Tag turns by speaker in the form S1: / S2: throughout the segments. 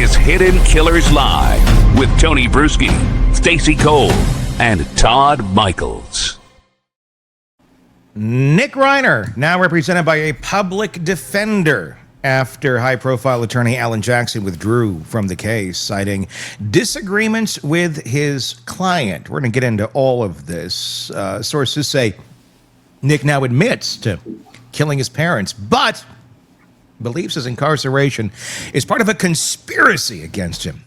S1: is Hidden Killers Live with Tony Bruschi, Stacey Cole, and Todd Michaels.
S2: Nick Reiner, now represented by a public defender after high-profile attorney Alan Jackson withdrew from the case, citing disagreements with his client. We're going to get into all of this. Sources say Nick now admits to killing his parents, but believes his incarceration is part of a conspiracy against him.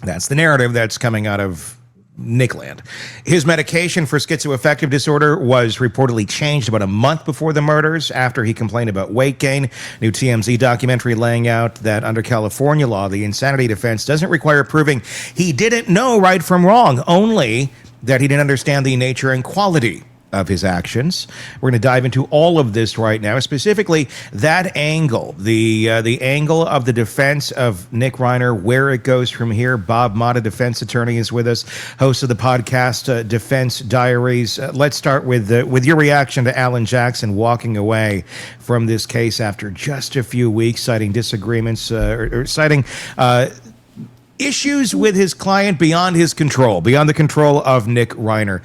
S2: That's the narrative that's coming out of Nickland. His medication for schizoaffective disorder was reportedly changed about a month before the murders after he complained about weight gain. New TMZ documentary laying out that under California law, the insanity defense doesn't require proving he didn't know right from wrong, only that he didn't understand the nature and quality of his actions. We're going to dive into all of this right now, specifically that angle, the angle of the defense of Nick Reiner, where it goes from here. Bob Motta, defense attorney, is with us, host of the podcast Defense Diaries. Let's start with your reaction to Alan Jackson walking away from this case after just a few weeks, citing disagreements or citing issues with his client beyond his control, beyond the control of Nick Reiner.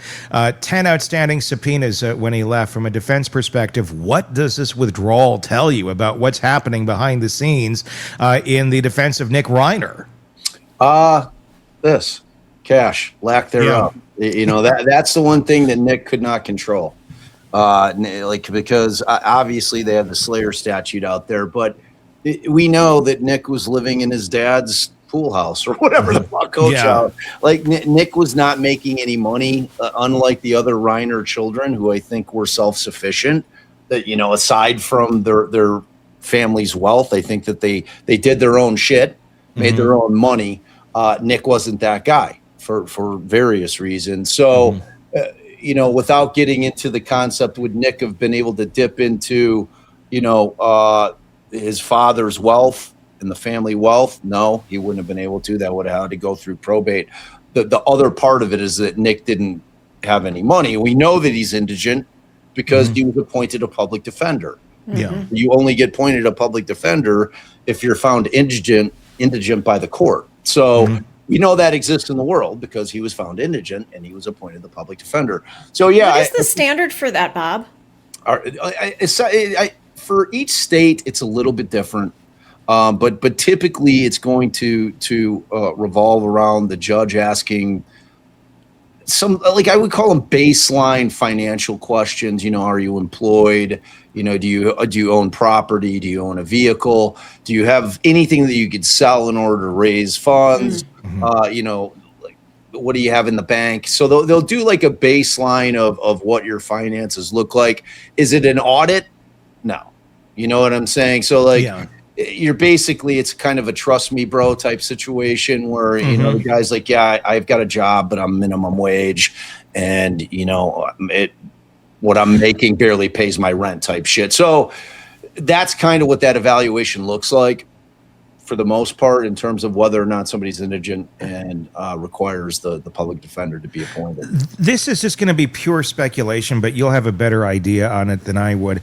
S2: 10 outstanding subpoenas when he left. From a defense perspective, what does this withdrawal tell you about what's happening behind the scenes in the defense of Nick Reiner?
S3: This cash, lack thereof. Yeah. You know, that's the one thing that Nick could not control. Because obviously they have the Slayer statute out there, but we know that Nick was living in his dad's pool house or whatever the fuck, coach out. Like Nick was not making any money, unlike the other Reiner children, who I think were self-sufficient. That, you know, aside from their family's wealth, I think that they did their own shit, made their own money. Nick wasn't that guy for various reasons. So, you know, without getting into the concept, would Nick have been able to dip into, you know, his father's wealth and the family wealth? No, he wouldn't have been able to. That would have had to go through probate. The other part of it is that Nick didn't have any money. We know that he's indigent because he was appointed a public defender.
S2: Yeah,
S3: you only get appointed a public defender if you're found indigent by the court. So we know that exists in the world because he was found indigent and he was appointed the public defender. So yeah,
S4: what is the standard for that, Bob?
S3: For each state, it's a little bit different. But typically it's going to revolve around the judge asking some, like I would call them baseline financial questions. You know, are you employed? You know, do you own property? Do you own a vehicle? Do you have anything that you could sell in order to raise funds? You know, like what do you have in the bank? So they'll do like a baseline of what your finances look like. Is it an audit? No. You know what I'm saying? So like, you're basically, it's kind of a trust me bro type situation where, you know, the guy's like, yeah, I've got a job, but I'm minimum wage. And, you know, what I'm making barely pays my rent type shit. So that's kind of what that evaluation looks like for the most part in terms of whether or not somebody's indigent and requires the public defender to be appointed.
S2: This is just going to be pure speculation, but you'll have a better idea on it than I would.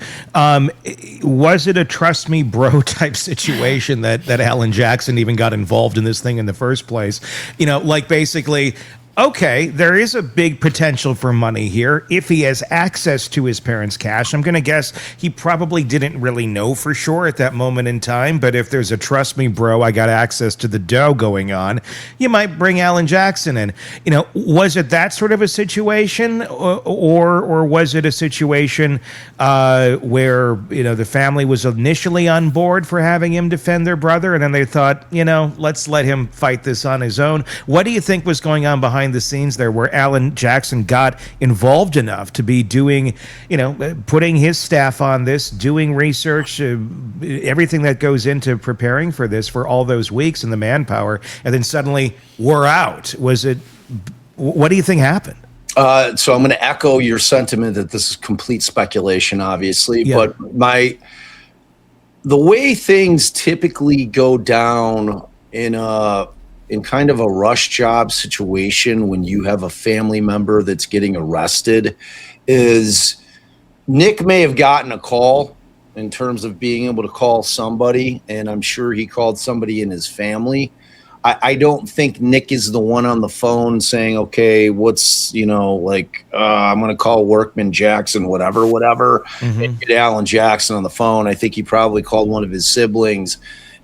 S2: Was it a trust me bro type situation that Alan Jackson even got involved in this thing in the first place? You know, like basically, okay, there is a big potential for money here. If he has access to his parents' cash, I'm going to guess he probably didn't really know for sure at that moment in time. But if there's a trust me, bro, I got access to the dough going on, you might bring Alan Jackson in. You know, was it that sort of a situation, or was it a situation where, you know, the family was initially on board for having him defend their brother, and then they thought, you know, let's let him fight this on his own? What do you think was going on behind the scenes there, where Alan Jackson got involved enough to be doing, you know, putting his staff on this, doing research, everything that goes into preparing for this for all those weeks and the manpower, and then suddenly we're out? What do you think happened?
S3: So I'm going to echo your sentiment that this is complete speculation, obviously, but the way things typically go down in kind of a rush job situation when you have a family member that's getting arrested is Nick may have gotten a call in terms of being able to call somebody, and I'm sure he called somebody in his family. I don't think Nick is the one on the phone saying, okay, what's, I'm going to call Workman Jackson, whatever, and get Alan Jackson on the phone. I think he probably called one of his siblings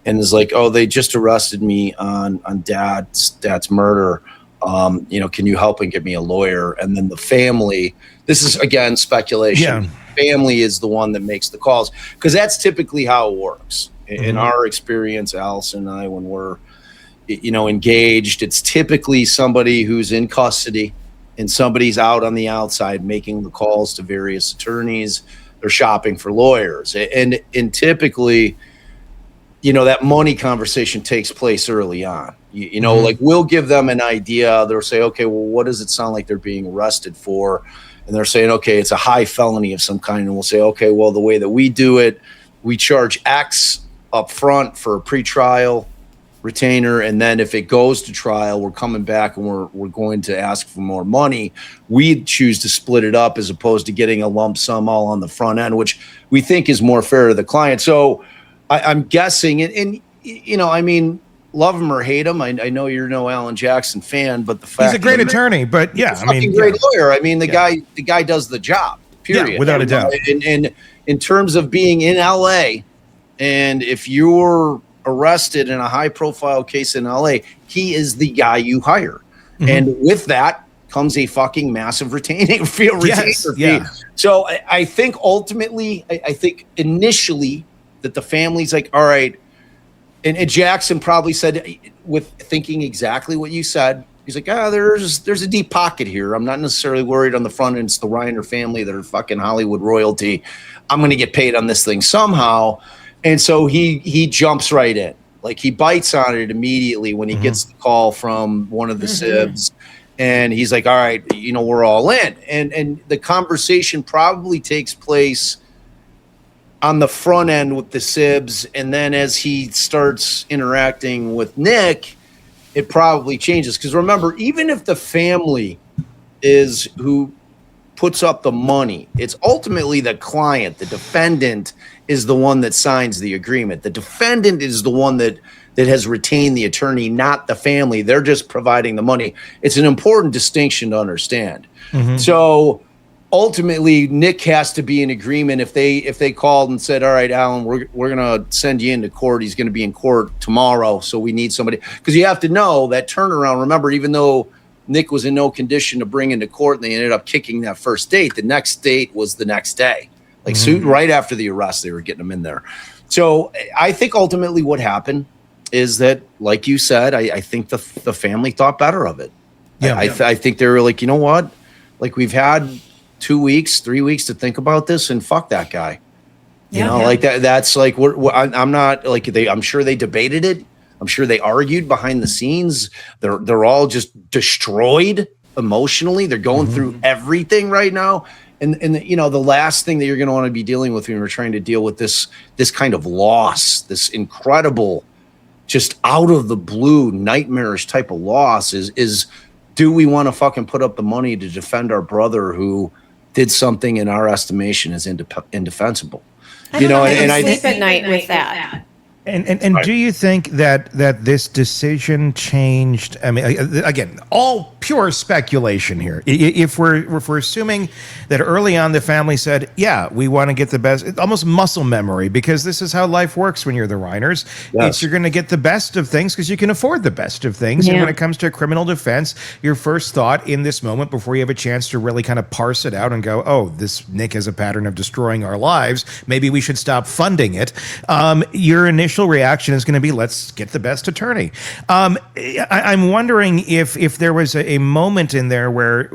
S3: and is like, oh, they just arrested me on dad's murder. Can you help and get me a lawyer? And then the family, this is, again, speculation. Yeah. Family is the one that makes the calls, because that's typically how it works. In our experience, Allison and I, when we're engaged, it's typically somebody who's in custody and somebody's out on the outside making the calls to various attorneys. They're shopping for lawyers, and typically, that money conversation takes place early on. Like, we'll give them an idea. They'll say, okay, well, what does it sound like they're being arrested for? And they're saying, okay, it's a high felony of some kind. And we'll say, okay, well, the way that we do it, we charge X up front for a pretrial retainer, and then if it goes to trial, we're coming back and we're going to ask for more money. We choose to split it up as opposed to getting a lump sum all on the front end, which we think is more fair to the client. So I'm guessing, and love him or hate him, I know you're no Alan Jackson fan, but the fact
S2: he's a great attorney, but yeah,
S3: great lawyer. The guy does the job, period.
S2: Yeah, without a doubt.
S3: And in terms of being in LA, and if you're arrested in a high profile case in LA, he is the guy you hire. And with that comes a fucking massive retainer fee.
S2: Yeah.
S3: So I think ultimately, I think initially that the family's like, all right. And Jackson probably said, with thinking exactly what you said, he's like, there's a deep pocket here. I'm not necessarily worried on the front end. It's the Reiner family that are fucking Hollywood royalty. I'm going to get paid on this thing somehow. And so he jumps right in. Like, he bites on it immediately when he gets the call from one of the sibs. And he's like, all right, we're all in. And the conversation probably takes place on the front end with the sibs. And then as he starts interacting with Nick, it probably changes. Because remember, even if the family is who puts up the money, it's ultimately the client, the defendant, is the one that signs the agreement. The defendant is the one that has retained the attorney, not the family. They're just providing the money. It's an important distinction to understand. So ultimately, Nick has to be in agreement. If they called and said, all right, Alan, we're going to send you into court. He's going to be in court tomorrow, so we need somebody. Because you have to know that turnaround. Remember, even though Nick was in no condition to bring into court and they ended up kicking that first date, the next date was the next day. Like, right after the arrest, they were getting him in there. So I think ultimately what happened is that, like you said, I think the family thought better of it. Yeah, I think they were like, you know what? Like, we've had 2 weeks, 3 weeks to think about this, and fuck that guy. Like that. That's like, I'm not like I'm sure they debated it. I'm sure they argued behind the scenes. They're all just destroyed emotionally. They're going through everything right now. And the last thing that you're going to want to be dealing with when you're trying to deal with this kind of loss, this incredible, just out of the blue, nightmarish type of loss is do we want to fucking put up the money to defend our brother who did something in our estimation is indefensible?
S4: I sleep at night with that.
S2: And do you think that this decision changed? I mean, again, all pure speculation here. If we're assuming that early on the family said, "Yeah, we want to get the best," it's almost muscle memory, because this is how life works when you're the Reiners. Yes. You're going to get the best of things because you can afford the best of things. Yeah. And when it comes to criminal defense, your first thought in this moment, before you have a chance to really kind of parse it out and go, "Oh, this Nick has a pattern of destroying our lives. Maybe we should stop funding it." Your initial reaction is going to be, let's get the best attorney. I'm wondering if there was a moment in there where,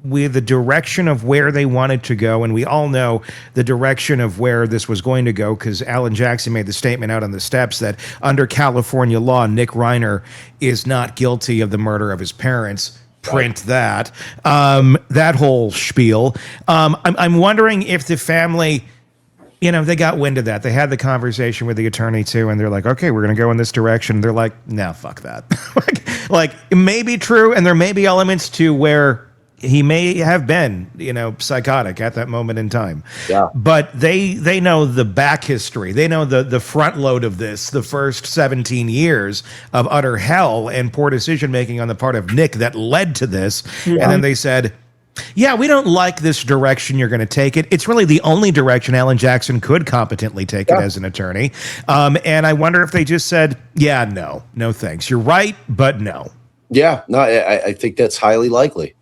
S2: with the direction of where they wanted to go, and we all know the direction of where this was going to go, because Alan Jackson made the statement out on the steps that under California law, Nick Reiner is not guilty of the murder of his parents. Print that. That whole spiel. I'm wondering if the family, they got wind of that. They had the conversation with the attorney too, and they're like, okay, we're going to go in this direction. They're like, no, fuck that. like, it may be true, and there may be elements to where he may have been, psychotic at that moment in time.
S3: Yeah.
S2: But they know the back history. They know the front load of this, the first 17 years of utter hell and poor decision making on the part of Nick that led to this. Yeah. And then they said, yeah, we don't like this direction you're going to take it. It's really the only direction Alan Jackson could competently take it as an attorney. And I wonder if they just said, yeah, no thanks. You're right, but no.
S3: Yeah, no, I think that's highly likely.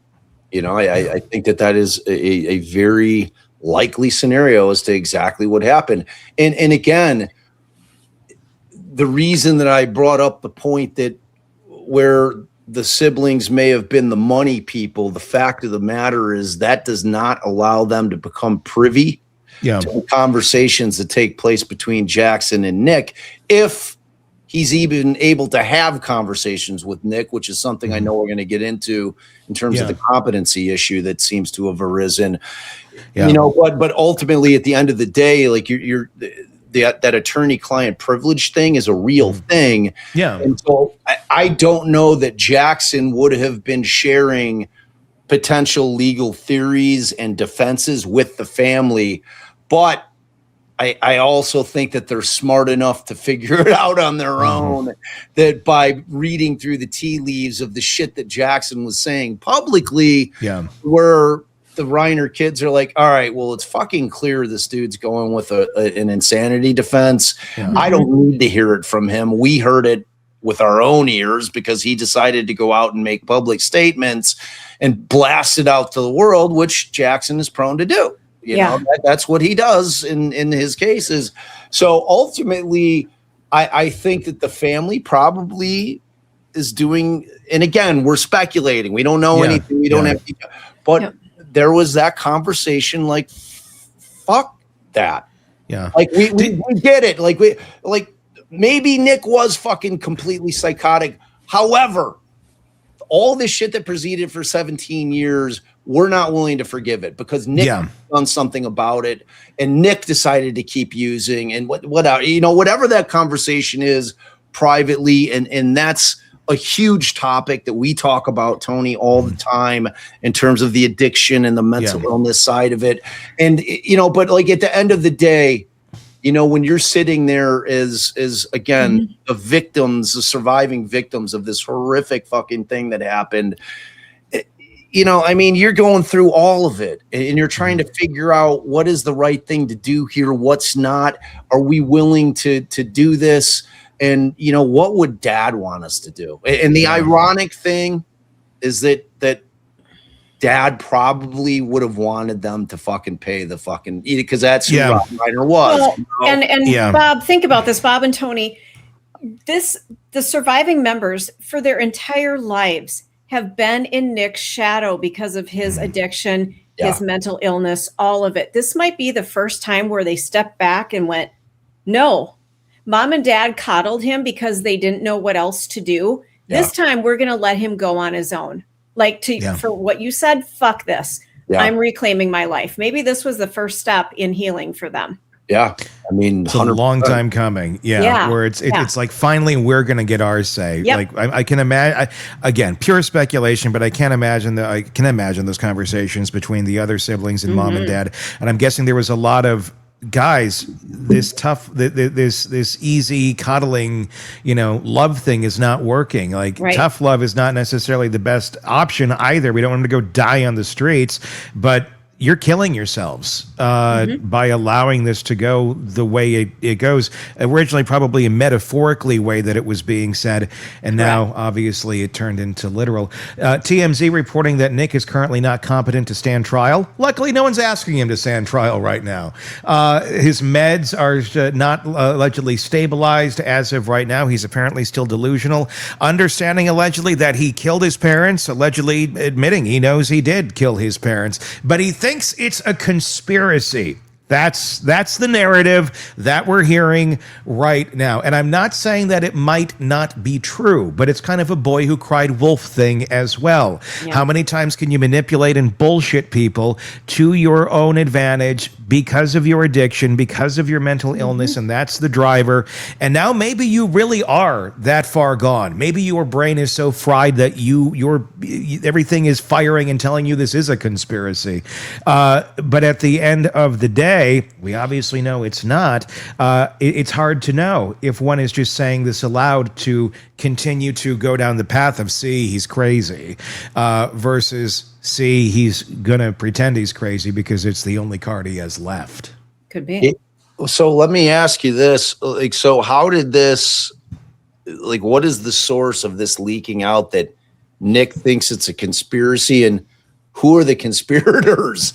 S3: I think that is a very likely scenario as to exactly what happened. And again, the reason that I brought up the point that where the siblings may have been the money people, the fact of the matter is that does not allow them to become privy to the conversations that take place between Jackson and Nick, if he's even able to have conversations with Nick, which is something I know we're going to get into in terms of the competency issue that seems to have arisen. But ultimately at the end of the day, like that attorney-client privilege thing is a real thing. Yeah. And so I don't know that Jackson would have been sharing potential legal theories and defenses with the family, but I also think that they're smart enough to figure it out on their own, that by reading through the tea leaves of the shit that Jackson was saying publicly, where the Reiner kids are like, all right, well, it's fucking clear this dude's going with an insanity defense. Yeah. I don't need to hear it from him. We heard it with our own ears because he decided to go out and make public statements and blast it out to the world, which Jackson is prone to do. That's what he does in his cases. So ultimately, I think that the family probably is doing, and again, we're speculating. We don't know anything. We don't have to, but there was that conversation like, fuck that. Yeah. Like we get it. Like maybe Nick was fucking completely psychotic. However, all this shit that proceeded for 17 years, we're not willing to forgive it because Nick done something about it, and Nick decided to keep using and whatever that conversation is privately, and that's a huge topic that we talk about, Tony, all the time in terms of the addiction and the mental illness side of it. And but like at the end of the day, when you're sitting there as again the surviving victims of this horrific fucking thing that happened, you're going through all of it and you're trying to figure out what is the right thing to do here, what's not. Are we willing to do this? And what would Dad want us to do? And the ironic thing is that Dad probably would have wanted them to fucking pay the fucking, because that's who Bob Reiner was.
S4: Well, Bob, think about this, Bob and Tony. The surviving members for their entire lives have been in Nick's shadow because of his addiction, his mental illness, all of it. This might be the first time where they stepped back and went, no, Mom and Dad coddled him because they didn't know what else to do. Yeah. This time we're going to let him go on his own. For what you said, fuck this. Yeah. I'm reclaiming my life. Maybe this was the first step in healing for them.
S3: Yeah. I mean,
S2: it's a long time coming. Yeah. Where it's like, finally, we're going to get our say. Yep. Like I can imagine, again, pure speculation, but I can imagine those conversations between the other siblings and Mom and Dad. And I'm guessing there was a lot of, guys, this tough, this easy coddling, love thing is not working. Like tough love is not necessarily the best option either. We don't want them to go die on the streets, but you're killing yourselves by allowing this to go the way it goes. Originally, probably a metaphorically way that it was being said, and now obviously it turned into literal. TMZ reporting that Nick is currently not competent to stand trial. Luckily, no one's asking him to stand trial right now. His meds are not allegedly stabilized as of right now. He's apparently still delusional. Understanding allegedly that he killed his parents, allegedly admitting he knows he did kill his parents, but he thinks it's a conspiracy. That's the narrative that we're hearing right now. And I'm not saying that it might not be true, but it's kind of a boy who cried wolf thing as well.
S4: Yeah.
S2: How many times can you manipulate and bullshit people to your own advantage because of your addiction, because of your mental illness, and that's the driver. And now maybe you really are that far gone. Maybe your brain is so fried that everything is firing and telling you this is a conspiracy. But at the end of the day, we obviously know it's not. It's hard to know if one is just saying this aloud to continue to go down the path of, see, he's crazy, versus, see, he's going to pretend he's crazy because it's the only card he has left.
S4: Could be.
S3: So let me ask you this. So how did this, what is the source of this leaking out that Nick thinks it's a conspiracy, and who are the conspirators?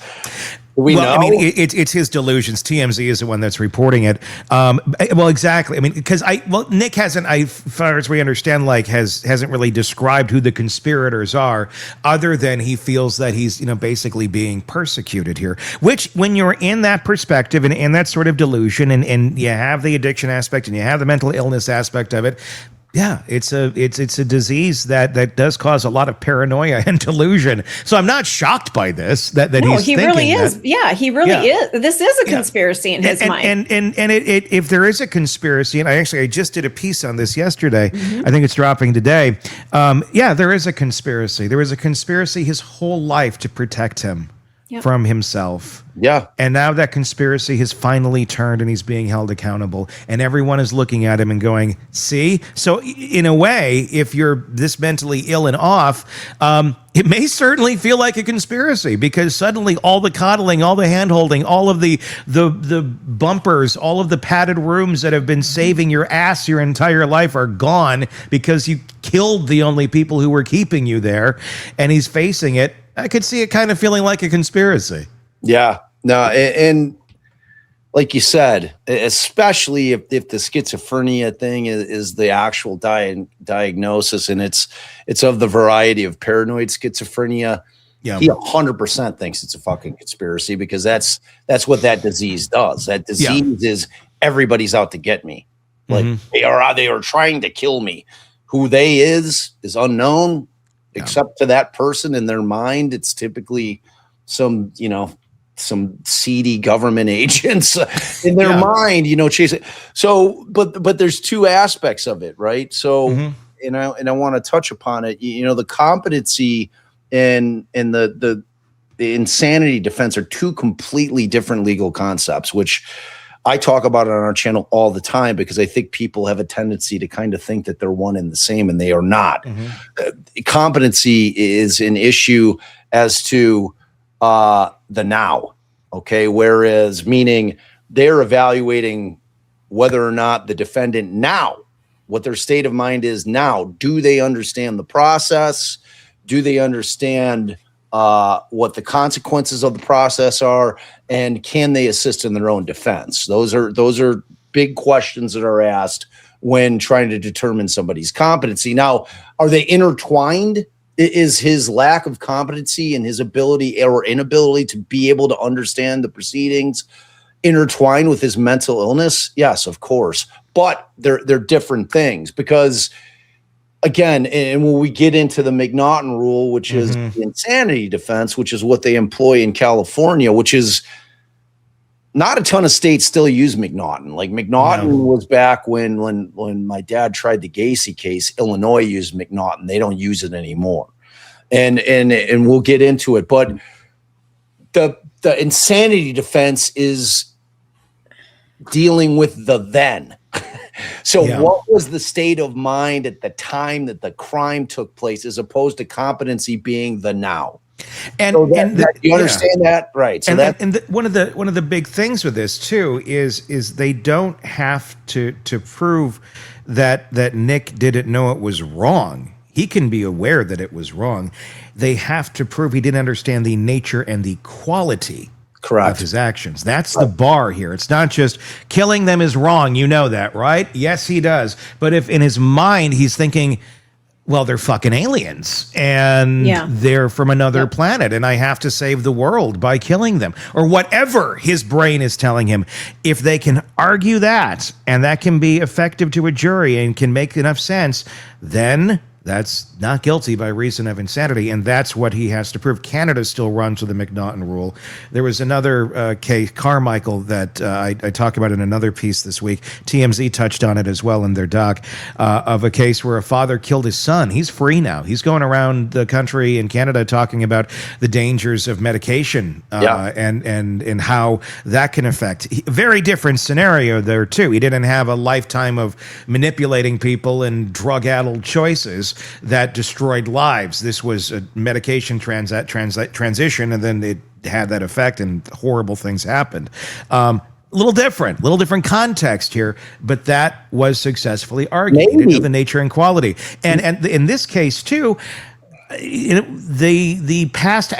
S3: We know.
S2: I mean, it's his delusions. TMZ is the one that's reporting it. Well, exactly. I mean, because Nick hasn't, as far as we understand, hasn't really described who the conspirators are, other than he feels that he's, basically being persecuted here. Which, when you're in that perspective and in that sort of delusion, and you have the addiction aspect and you have the mental illness aspect of it. Yeah, it's a disease that does cause a lot of paranoia and delusion. So I'm not shocked by this. He
S4: really is. Yeah, he really is. This is a conspiracy in his mind.
S2: And if there is a conspiracy, and I just did a piece on this yesterday. I think it's dropping today. There is a conspiracy. There was a conspiracy his whole life to protect him from himself.
S3: Yeah.
S2: And now that conspiracy has finally turned and he's being held accountable. And everyone is looking at him and going, see? So in a way, if you're this mentally ill and off, it may certainly feel like a conspiracy, because suddenly all the coddling, all the hand-holding, all of the bumpers, all of the padded rooms that have been saving your ass your entire life are gone because you killed the only people who were keeping you there. And he's facing it. I could see it kind of feeling like a conspiracy.
S3: Yeah, no, and like you said, especially if the schizophrenia thing is the actual diagnosis, and it's of the variety of paranoid schizophrenia. Yeah, he 100% thinks it's a fucking conspiracy, because that's what that disease does. That disease is everybody's out to get me. Like they are trying to kill me. Who they is unknown. Except to that person. In their mind, it's typically some seedy government agents in their mind, chasing. So, but there's two aspects of it, right? So, and I want to touch upon it. The competency and the insanity defense are two completely different legal concepts, which I talk about it on our channel all the time, because I think people have a tendency to kind of think that they're one and the same, and they are not. Competency is an issue as to the now, okay? Whereas, meaning they're evaluating whether or not the defendant now, what their state of mind is now. Do they understand the process? Do they understand what the consequences of the process are, and can they assist in their own defense? Those are big questions that are asked when trying to determine somebody's competency. Now, are they intertwined? Is his lack of competency and his ability or inability to be able to understand the proceedings intertwined with his mental illness? Yes, of course, but they're different things, because again, and when we get into the McNaughton rule, which is the insanity defense, which is what they employ in California, which is not a ton of states still use McNaughton. Like McNaughton was back when my dad tried the Gacy case. Illinois used McNaughton. They don't use it anymore, and we'll get into it. But the insanity defense is dealing with the then. So what was the state of mind at the time that the crime took place, as opposed to competency being the now? And, so you understand that, right? So
S2: one of the big things with this too is they don't have to prove that Nick didn't know it was wrong. He can be aware that it was wrong. They have to prove he didn't understand the nature and the quality of his actions. That's the bar here. It's not just killing them is wrong. You know that, right? Yes, he does. But if in his mind he's thinking, well, they're fucking aliens and they're from another planet and I have to save the world by killing them or whatever his brain is telling him. If they can argue that and that can be effective to a jury and can make enough sense, then that's not guilty by reason of insanity, and that's what he has to prove. Canada still runs with the McNaughton rule. There was another case, Carmichael, that I talk about in another piece this week. TMZ touched on it as well in their doc, of a case where a father killed his son. He's free now. He's going around the country in Canada talking about the dangers of medication and how that can affect. Very different scenario there, too. He didn't have a lifetime of manipulating people and drug-addled choices that destroyed lives. This was a medication transition, and then it had that effect, and horrible things happened. Little different context here, but that was successfully argued of the nature and quality. And in this case too, the past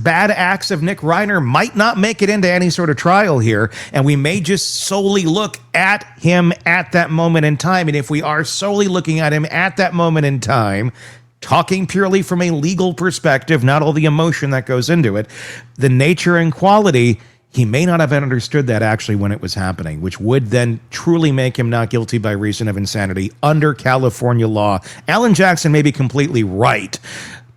S2: bad acts of Nick Reiner might not make it into any sort of trial here, and we may just solely look at him at that moment in time. And if we are solely looking at him at that moment in time, talking purely from a legal perspective, not all the emotion that goes into it, the nature and quality, he may not have understood that actually when it was happening, which would then truly make him not guilty by reason of insanity under California law. Alan Jackson may be completely right,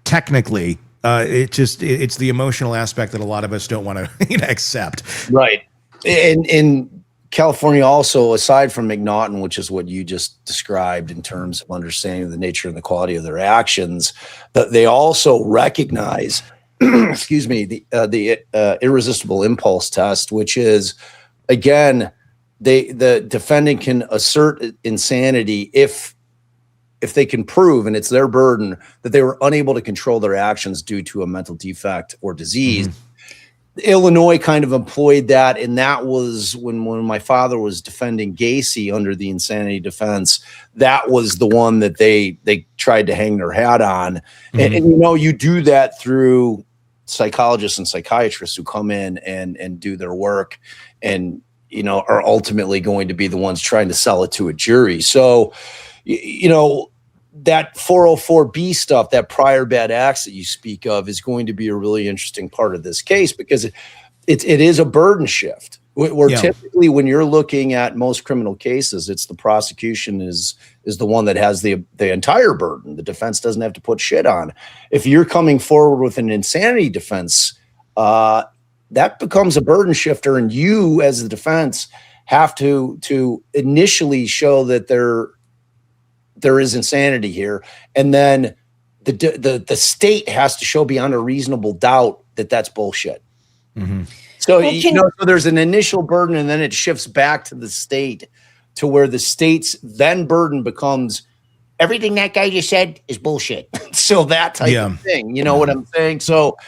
S2: technically. It's the emotional aspect that a lot of us don't want to accept.
S3: Right. In California also, aside from McNaughton, which is what you just described in terms of understanding the nature and the quality of their actions, that they also recognize excuse me, the irresistible impulse test, which is, again, the defendant can assert insanity if they can prove, and it's their burden, that they were unable to control their actions due to a mental defect or disease. Illinois kind of employed that, and that was when my father was defending Gacy under the insanity defense. That was the one that they tried to hang their hat on. And you do that through psychologists and psychiatrists who come in and do their work and, are ultimately going to be the ones trying to sell it to a jury. So, that 404B stuff, that prior bad acts that you speak of, is going to be a really interesting part of this case because it is a burden shift. Where typically when you're looking at most criminal cases, it's the prosecution is the one that has the entire burden. The defense doesn't have to put shit on. If you're coming forward with an insanity defense, that becomes a burden shifter, and you as the defense have to initially show that there is insanity here, and then the state has to show beyond a reasonable doubt that that's bullshit. So, so there's an initial burden, and then it shifts back to the state, to where the state's then burden becomes everything that guy just said is bullshit. So that type of thing, you know what I'm saying? So,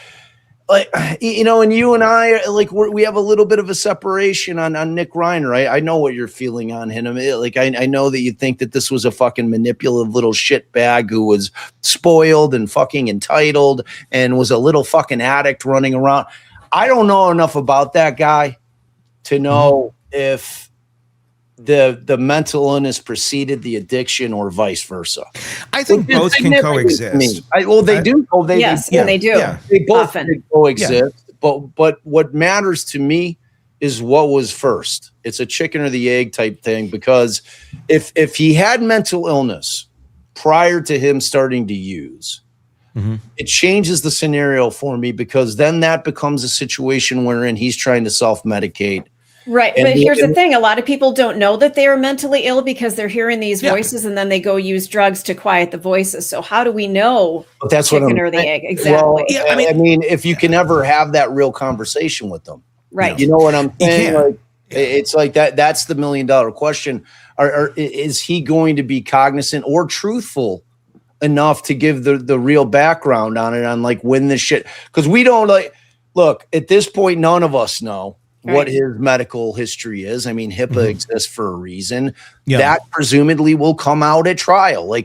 S3: and you and I, we have a little bit of a separation on Nick Reiner. I know what you're feeling on him. I know that you think that this was a fucking manipulative little shitbag who was spoiled and fucking entitled and was a little fucking addict running around. I don't know enough about that guy to know if the mental illness preceded the addiction or vice versa.
S2: I think both can coexist.
S3: They do.
S4: They do. Yeah.
S3: They both coexist. Yeah. But what matters to me is what was first. It's a chicken or the egg type thing, because if he had mental illness prior to him starting to use, it changes the scenario for me, because then that becomes a situation wherein he's trying to self-medicate.
S4: Right. But here's the thing. A lot of people don't know that they are mentally ill because they're hearing these voices, and then they go use drugs to quiet the voices. So how do we know
S3: that's
S4: chicken what or the egg? Exactly.
S3: Well, I mean, if you can ever have that real conversation with them.
S4: Right.
S3: You know what I'm saying? It's like that. That's the $1 million question. Is he going to be cognizant or truthful enough to give the real background on it, on when this shit, because we don't look at this point, none of us know what his medical history is. I mean, HIPAA exists for a reason. That presumably will come out at trial.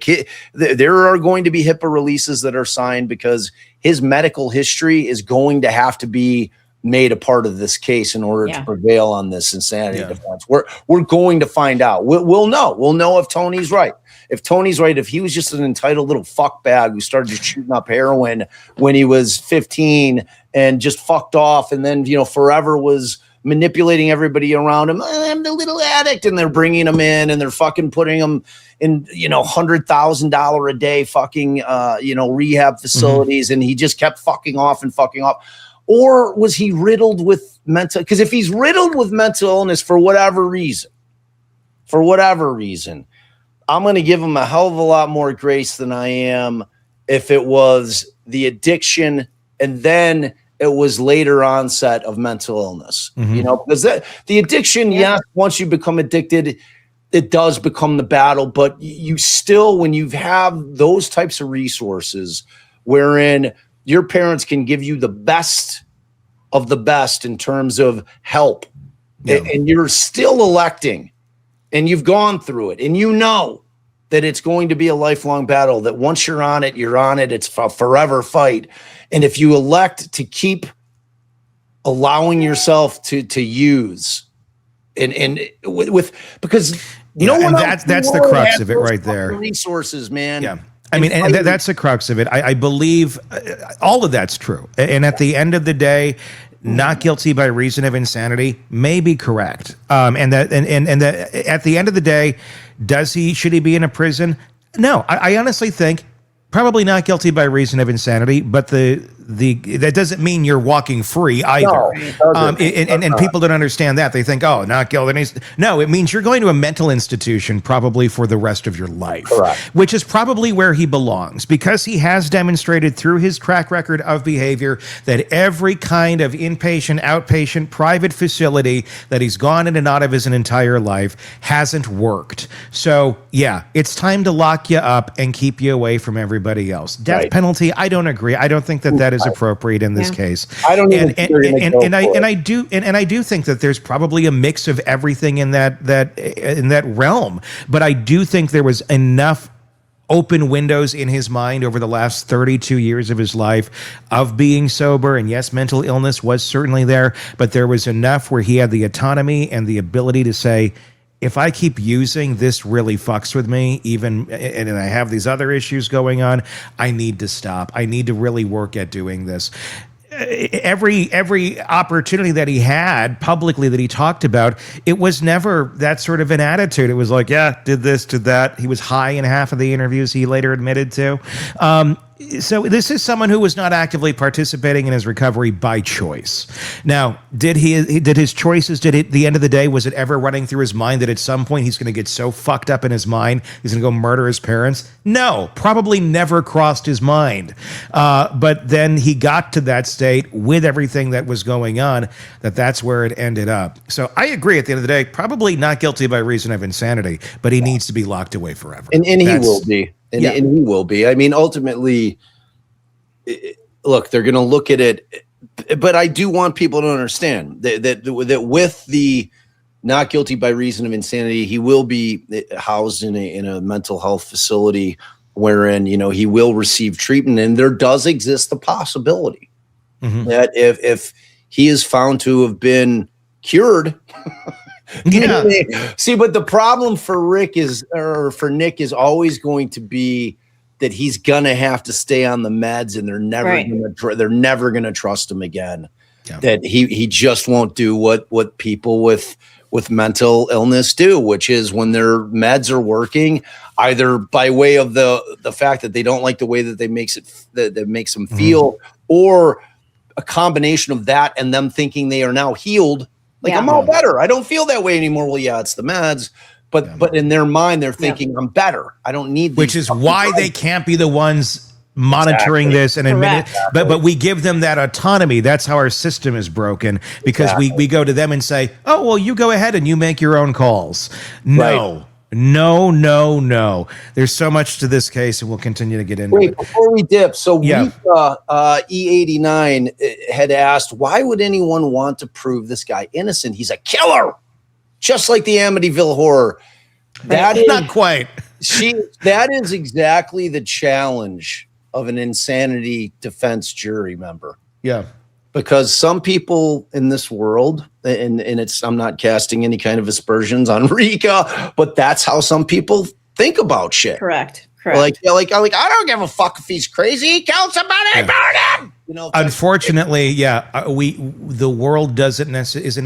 S3: There are going to be HIPAA releases that are signed, because his medical history is going to have to be made a part of this case in order to prevail on this insanity defense. We're going to find out. We'll know. We'll know if Tony's right. if Tony's right, if he was just an entitled little fuckbag who started just shooting up heroin when he was 15 and just fucked off, and then, forever was manipulating everybody around him. I'm the little addict, and they're bringing him in and they're fucking putting him in, $100,000 a day fucking, rehab facilities. And he just kept fucking off. Or was he riddled with mental? Because if he's riddled with mental illness for whatever reason, I'm going to give him a hell of a lot more grace than I am if it was the addiction and then it was later onset of mental illness, because the addiction, yes, once you become addicted, it does become the battle, but you still, when you have those types of resources wherein your parents can give you the best of the best in terms of help, and you're still electing, and you've gone through it, and that it's going to be a lifelong battle, that once you're on it, it's a forever fight. And if you elect to keep allowing yourself to use and with because
S2: that's the crux of it right there.
S3: Resources, man.
S2: Yeah. I mean, and that's the crux of it. I believe all of that's true. And at the end of the day, not guilty by reason of insanity may be correct. And that at the end of the day, should he be in a prison? No, I honestly think probably not guilty by reason of insanity, but that doesn't mean you're walking free either. No, and people don't understand that. They think, oh, not guilty. No, it means you're going to a mental institution probably for the rest of your life. Correct. Which is probably where he belongs, because he has demonstrated through his track record of behavior that every kind of inpatient, outpatient, private facility that he's gone in and out of his entire life hasn't worked. So yeah, it's time to lock you up and keep you away from everybody else. Death penalty, I don't agree. I don't think that is appropriate in this case. I don't even I do think that there's probably a mix of everything in that realm. But I do think there was enough open windows in his mind over the last 32 years of his life of being sober. And yes, mental illness was certainly there, but there was enough where he had the autonomy and the ability to say, if I keep using, this really fucks with me, and I have these other issues going on, I need to stop. I need to really work at doing this. Every opportunity that he had publicly that he talked about, it was never that sort of an attitude. It was like, yeah, did this, did that. He was high in half of the interviews he later admitted to. So this is someone who was not actively participating in his recovery by choice. Now, did his choices, at the end of the day, was it ever running through his mind that at some point he's going to get so fucked up in his mind, he's going to go murder his parents? No, probably never crossed his mind. But then he got to that state with everything that was going on, that's where it ended up. So I agree, at the end of the day, probably not guilty by reason of insanity, but he needs to be locked away forever.
S3: And he will be. And he will be. I mean, ultimately, look, they're going to look at it, but I do want people to understand that with the not guilty by reason of insanity, he will be housed in a mental health facility wherein, he will receive treatment. And there does exist the possibility that if he is found to have been cured, see, but the problem for Nick is always going to be that he's gonna have to stay on the meds, and they're never gonna trust him again. Yeah. That he just won't do what people with mental illness do, which is when their meds are working, either by way of the fact that they don't like the way that that makes them feel, or a combination of that and them thinking they are now healed. Like, I'm all better. I don't feel that way anymore. Well, yeah, it's the meds. But in their mind, they're thinking, I'm better. I don't need these.
S2: Which is why they can't be the ones monitoring this and admitting it. But we give them that autonomy. That's how our system is broken, because we go to them and say, oh, well, you go ahead and you make your own calls. No. No. There's so much to this case, and we'll continue to get into it.
S3: Before we dip, so E89 had asked, why would anyone want to prove this guy innocent? He's a killer, just like the Amityville Horror.
S2: That is not quite.
S3: That is exactly the challenge of an insanity defense jury member.
S2: Yeah.
S3: Because some people in this world, and I'm not casting any kind of aspersions on Rika, but that's how some people think about shit.
S4: Correct.
S3: Like I don't give a fuck if he's crazy. Kill somebody, burn him.
S2: Unfortunately, the world isn't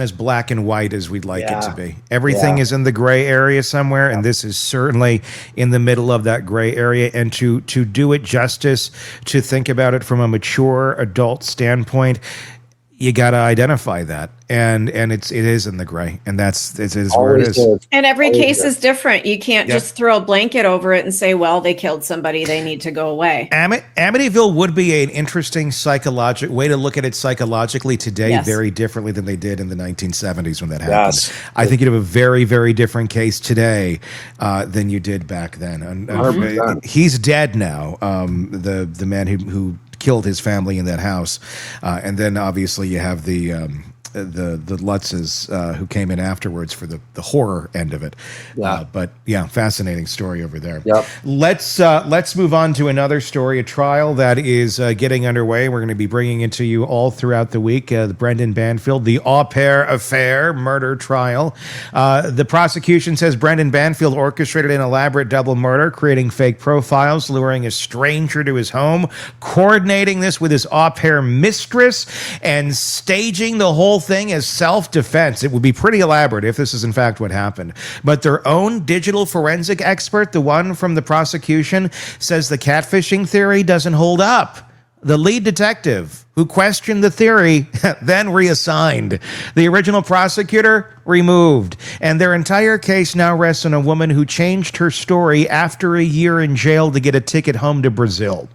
S2: as black and white as we'd like it to be. Everything is in the gray area somewhere, and this is certainly in the middle of that gray area. And to do it justice, to think about it from a mature adult standpoint, you got to identify that, and it is in the gray, and it is where it is.
S4: And every case is different. You can't just throw a blanket over it and say, well, they killed somebody, they need to go away.
S2: Amityville would be an interesting way to look at it psychologically today, very differently than they did in the 1970s when that happened.
S3: Yes.
S2: I think you'd have a very, very different case today than you did back then. He's dead now. The man who killed his family in that house, and then obviously you have the Lutzes who came in afterwards for the horror end of it. But fascinating story over there. Let's move on to another story, a trial that is getting underway. We're going to be bringing it to you all throughout the week. The Brendan Banfield, the au pair affair murder trial. The prosecution says Brendan Banfield orchestrated an elaborate double murder, creating fake profiles, luring a stranger to his home, coordinating this with his au pair mistress, and staging the whole thing as self-defense. It would be pretty elaborate if this is in fact what happened. But their own digital forensic expert, the one from the prosecution, says the catfishing theory doesn't hold up. The lead detective who questioned the theory then reassigned. The original prosecutor removed. And their entire case now rests on a woman who changed her story after a year in jail to get a ticket home to Brazil.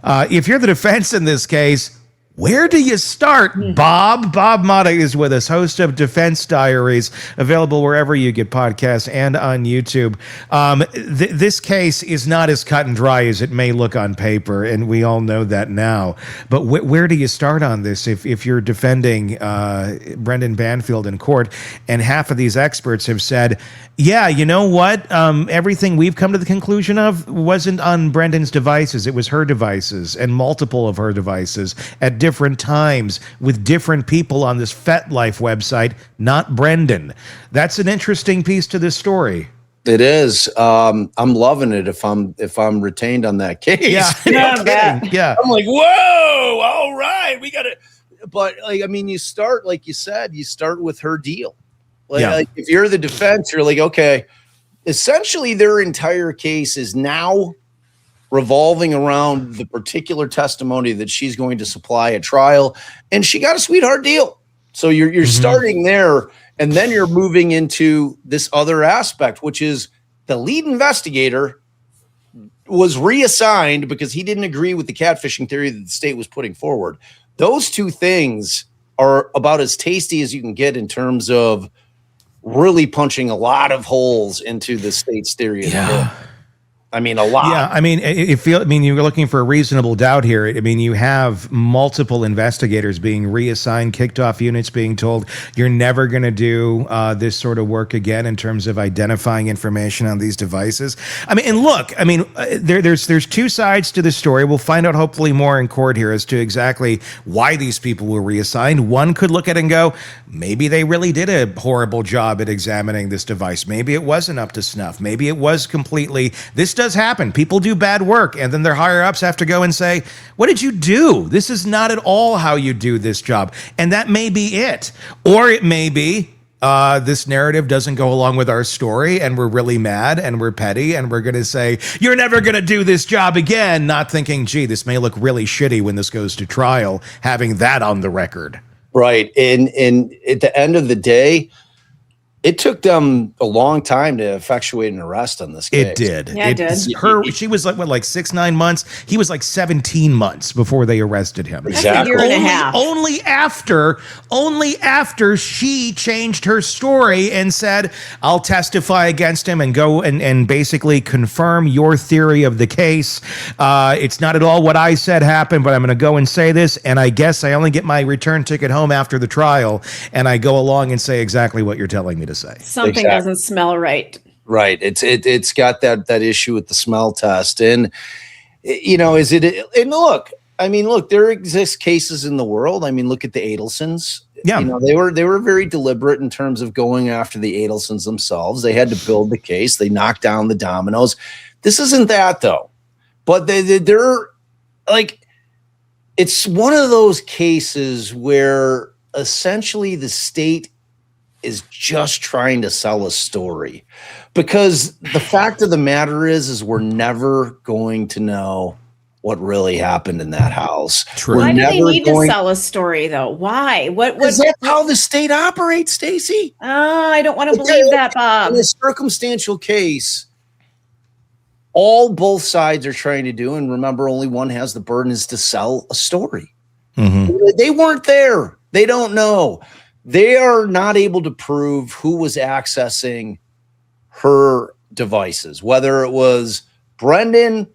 S2: If you're the defense in this case, where do you start, Bob? Bob Motta is with us, host of Defense Diaries, available wherever you get podcasts and on YouTube. This case is not as cut and dry as it may look on paper, and we all know that now. But where do you start on this if you're defending Brendan Banfield in court, and half of these experts have said, yeah, you know what? Everything we've come to the conclusion of wasn't on Brendan's devices. It was her devices and multiple of her devices at different times with different people on this FetLife website, not Brendan. That's an interesting piece to this story.
S3: It is. I'm loving it if I'm retained on that case.
S2: Yeah.
S3: I'm like, whoa, all right, we got it. But you start, like you said, you start with her deal. Like if you're the defense, you're like, okay, essentially their entire case is now revolving around the particular testimony that she's going to supply at trial, and she got a sweetheart deal. So you're starting there, and then you're moving into this other aspect, which is the lead investigator was reassigned because he didn't agree with the catfishing theory that the state was putting forward. Those two things are about as tasty as you can get in terms of really punching a lot of holes into the state's theory. A lot.
S2: Yeah, you're looking for a reasonable doubt here. You have multiple investigators being reassigned, kicked off units, being told you're never going to do this sort of work again in terms of identifying information on these devices. There's two sides to the story. We'll find out hopefully more in court here as to exactly why these people were reassigned. One could look at it and go, maybe they really did a horrible job at examining this device. Maybe it wasn't up to snuff. Maybe it was completely, this does happen. People do bad work, and then their higher ups have to go and say, what did you do? This is not at all how you do this job. And that may be it. Or it may be this narrative doesn't go along with our story, and we're really mad and we're petty, and we're going to say, you're never going to do this job again, not thinking, gee, this may look really shitty when this goes to trial, having that on the record.
S3: Right. And at the end of the day, it took them a long time to effectuate an arrest on this case.
S2: It did.
S4: Yeah, it did.
S2: She was like 6-9 months. He was like 17 months before they arrested him.
S3: Exactly.
S4: That's a year and a half.
S2: Only after she changed her story and said, I'll testify against him and go and basically confirm your theory of the case. It's not at all what I said happened, but I'm going to go and say this. And I guess I only get my return ticket home after the trial. And I go along and say exactly what you're telling me to say.
S4: Something doesn't smell right.
S3: Right. It's got that issue with the smell test. And look, there exist cases in the world. Look at the Adelsons.
S2: Yeah.
S3: You know, they were very deliberate in terms of going after the Adelsons themselves. They had to build the case. They knocked down the dominoes. This isn't that though, but they're like, it's one of those cases where essentially the state is just trying to sell a story, because the fact of the matter is we're never going to know what really happened in that house.
S2: True.
S4: Why do they need to sell a story though? Why? What
S3: Is that how the state operates, Stacey?
S4: I don't want to believe that, Bob.
S3: In a circumstantial case, both sides are trying to do, and remember, only one has the burden, is to sell a story.
S2: Mm-hmm.
S3: They weren't there. They don't know. They are not able to prove who was accessing her devices, whether it was Brendan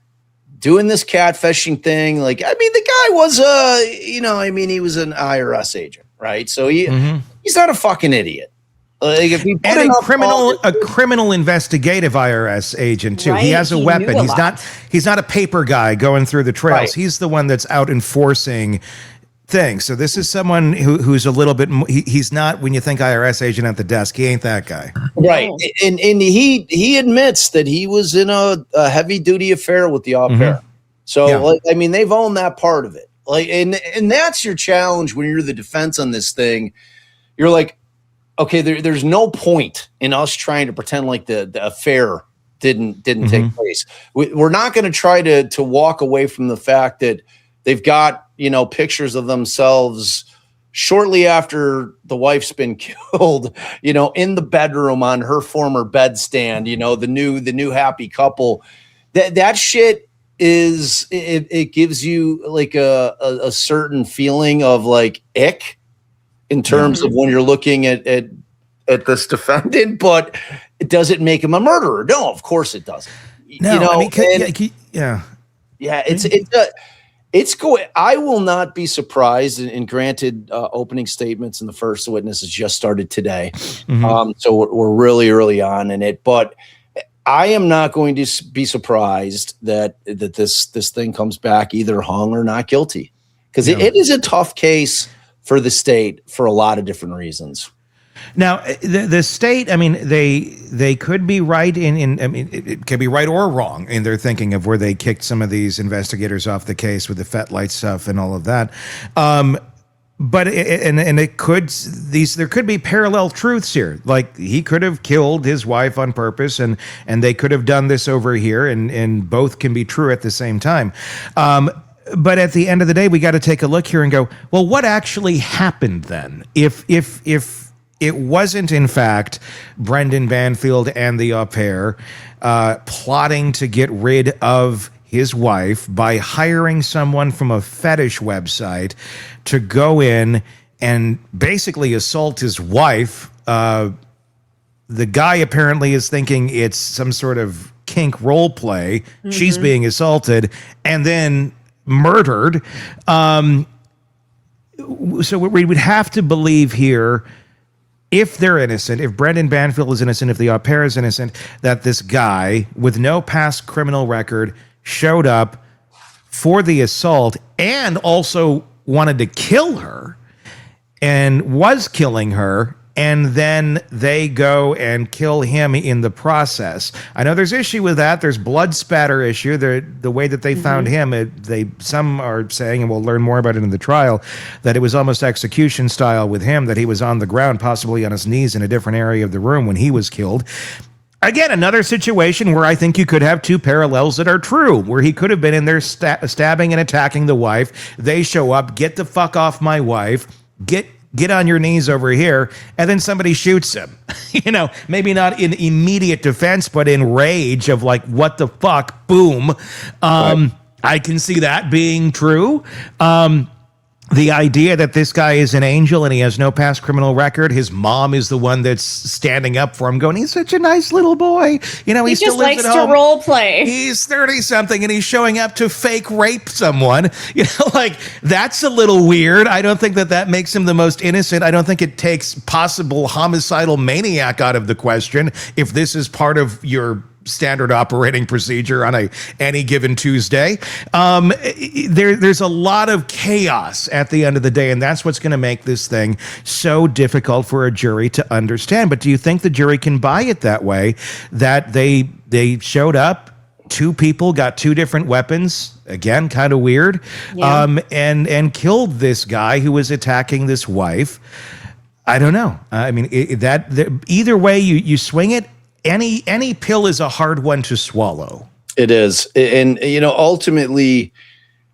S3: doing this catfishing thing. Like, I mean, the guy was he was an IRS agent, right? So he's not a fucking idiot. Like, if he
S2: and a criminal investigative IRS agent too.
S4: Right,
S2: he has a weapon. He's not a paper guy going through the trails.
S3: Right.
S2: He's the one that's out enforcing things. So this is someone who's a little bit. He's not, when you think IRS agent at the desk, he ain't that guy.
S3: Right, and he admits that he was in a heavy duty affair with the au pair. So like, I mean, they've owned that part of it. Like, and that's your challenge when you're the defense on this thing. You're like, okay, there's no point in us trying to pretend like the affair didn't take place. We're not going to try to walk away from the fact that they've got, you know, pictures of themselves shortly after the wife's been killed, you know, in the bedroom on her former bedstand, you know, the new happy couple. That shit is, it gives you like a certain feeling of like ick in terms of when you're looking at this defendant, but it doesn't make him a murderer. No, of course it doesn't.
S2: No,
S3: you know,
S2: I mean,
S3: it's going. I will not be surprised. And granted, opening statements and the first witness has just started today, so we're really early on in it. But I am not going to be surprised that this thing comes back either hung or not guilty, because it is a tough case for the state for a lot of different reasons.
S2: Now, the state, I mean, they could be right I mean, it could be right or wrong in their thinking of where they kicked some of these investigators off the case with the FetLight stuff and all of that. But it could, there could be parallel truths here. Like, he could have killed his wife on purpose, and they could have done this over here, and both can be true at the same time. But at the end of the day, we got to take a look here and go, well, what actually happened then? If it wasn't, in fact, Brendan Banfield and the au pair plotting to get rid of his wife by hiring someone from a fetish website to go in and basically assault his wife. The guy apparently is thinking it's some sort of kink role play. She's being assaulted and then murdered. So we would have to believe here, if they're innocent, if Brendan Banfield is innocent, if the au pair is innocent, that this guy with no past criminal record showed up for the assault and also wanted to kill her and was killing her, and then they go and kill him in the process. I know there's issue with that. There's blood spatter issue. The way that they found him, some are saying, and we'll learn more about it in the trial, that it was almost execution style with him, that he was on the ground, possibly on his knees in a different area of the room when he was killed. Again, another situation where I think you could have two parallels that are true, where he could have been in there stabbing and attacking the wife. They show up, get the fuck off my wife, get on your knees over here, and then somebody shoots him. You know, maybe not in immediate defense, but in rage of like, what the fuck, boom. Right. I can see that being true. The idea that this guy is an angel and he has no past criminal record. His mom is the one that's standing up for him, going, he's such a nice little boy. You know, he still
S4: just
S2: lives
S4: likes
S2: at home.
S4: to role play.
S2: He's 30-something and he's showing up to fake rape someone. You know, like, that's a little weird. I don't think that makes him the most innocent. I don't think it takes possible homicidal maniac out of the question if this is part of your standard operating procedure on any given Tuesday. There's a lot of chaos at the end of the day, and that's what's going to make this thing so difficult for a jury to understand. But do you think the jury can buy it that way, that they showed up, two people got two different weapons, again, kind of weird, and killed this guy who was attacking this wife? I don't know. I mean, either way you swing it, any pill is a hard one to swallow.
S3: It is. And, ultimately,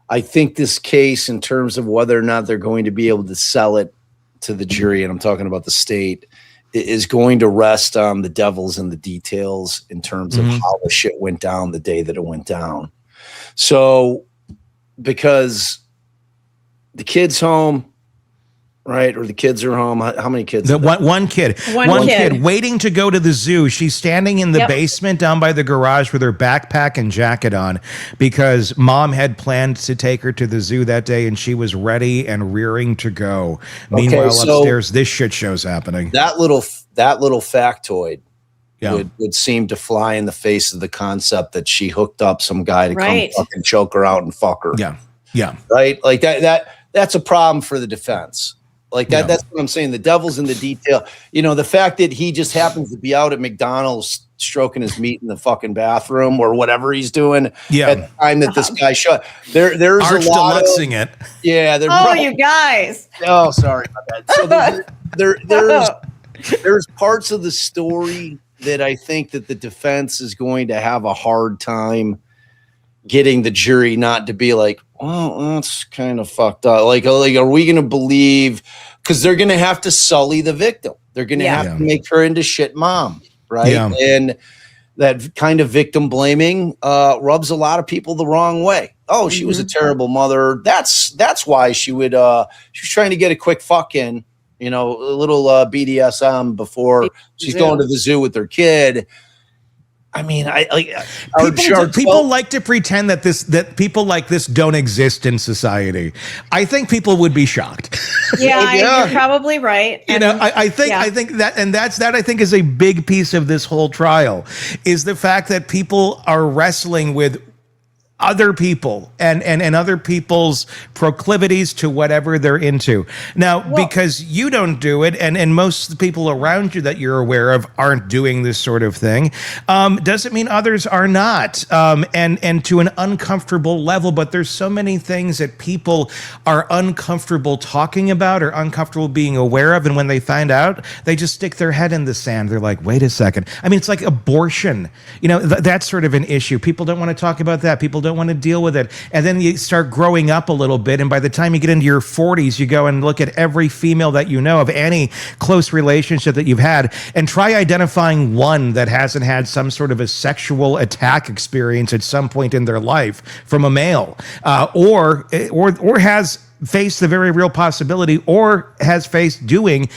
S3: I think this case, in terms of whether or not they're going to be able to sell it to the jury, and I'm talking about the state, is going to rest on the devil's in the details in terms of how the shit went down the day that it went down. So, because the kid's home, right? Or the kids are home. How many kids?
S2: One kid. One kid waiting to go to the zoo. She's standing in the basement down by the garage with her backpack and jacket on because mom had planned to take her to the zoo that day and she was ready and rearing to go. Meanwhile, upstairs, this shit show's happening.
S3: That little factoid would seem to fly in the face of the concept that she hooked up some guy to come fucking choke her out and fuck her.
S2: Yeah.
S3: Right? Like that's a problem for the defense. Like that's what I'm saying. The devil's in the detail. The fact that he just happens to be out at McDonald's stroking his meat in the fucking bathroom or whatever he's doing at the time that this guy shot. There's
S2: Arch
S3: a lot
S2: deluxing it.
S3: Yeah.
S4: You guys.
S3: Oh, sorry about that. So there's parts of the story that I think that the defense is going to have a hard time getting the jury not to be like, well, that's kind of fucked up. Like, are we going to believe? Because they're going to have to sully the victim. They're going to have to make her into shit mom, right? Yeah. And that kind of victim blaming rubs a lot of people the wrong way. Oh, she was a terrible mother. That's why she was trying to get a quick fuck in, a little BDSM before she's going to the zoo with her kid. I mean,
S2: people like to pretend that people like this don't exist in society. I think people would be shocked.
S4: Yeah, you're probably right.
S2: I think that, and that I think is a big piece of this whole trial, is the fact that people are wrestling with other people and other people's proclivities to whatever they're into. Now, because you don't do it, and most people around you that you're aware of aren't doing this sort of thing, doesn't mean others are not, and to an uncomfortable level. But there's so many things that people are uncomfortable talking about or uncomfortable being aware of, and when they find out, they just stick their head in the sand. They're like, wait a second. I mean, it's like abortion. That's sort of an issue. People don't want to talk about that. People don't want to deal with it. And then you start growing up a little bit, and by the time you get into your 40s, you go and look at every female that you know of any close relationship that you've had and try identifying one that hasn't had some sort of a sexual attack experience at some point in their life from a male, or has faced the very real possibility or has faced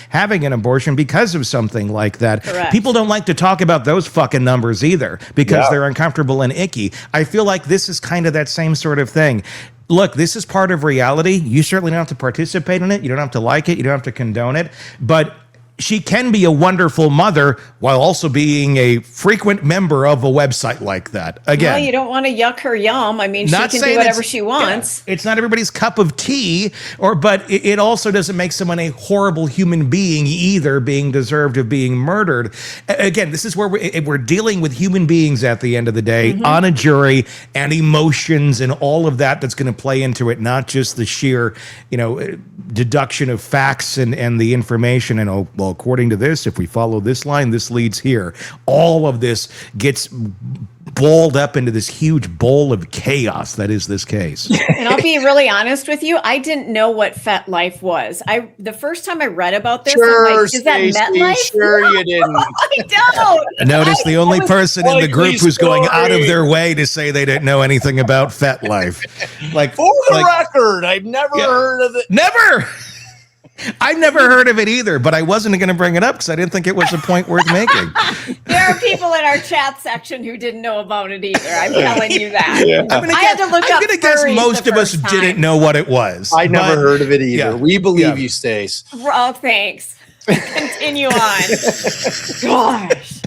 S2: having an abortion because of something like that.
S4: Correct.
S2: People don't like to talk about those fucking numbers either because they're uncomfortable and icky. I feel like this is kind of that same sort of thing. Look, this is part of reality. You certainly don't have to participate in it. You don't have to like it. You don't have to condone it. But she can be a wonderful mother while also being a frequent member of a website like that. Again,
S4: well, you don't want to yuck her yum. I mean, she can do whatever she wants.
S2: Yeah, it's not everybody's cup of tea, but it also doesn't make someone a horrible human being either, being deserved of being murdered. Again, this is where we're dealing with human beings at the end of the day on a jury, and emotions and all of that's going to play into it, not just the sheer, deduction of facts and the information and according to this, if we follow this line, this leads here. All of this gets balled up into this huge bowl of chaos that is this case.
S4: And I'll be really honest with you, I didn't know what FetLife was. The first time I read about this, I'm like, is that MetLife?
S3: Sure you didn't.
S4: I don't.
S2: Notice the only person in the group who's going out of their way to say they didn't know anything about FetLife. Like,
S3: for the record, I've never heard of it.
S2: Never. I've never heard of it either, but I wasn't going to bring it up because I didn't think it was a point worth making.
S4: There are people in our chat section who didn't know about it either. I'm telling you that. Yeah.
S2: I had to look up. I'm going to guess most of us didn't know what it was.
S3: I never heard of it either. Yeah. We believe you, Stace.
S4: Oh, thanks. Continue on. Gosh.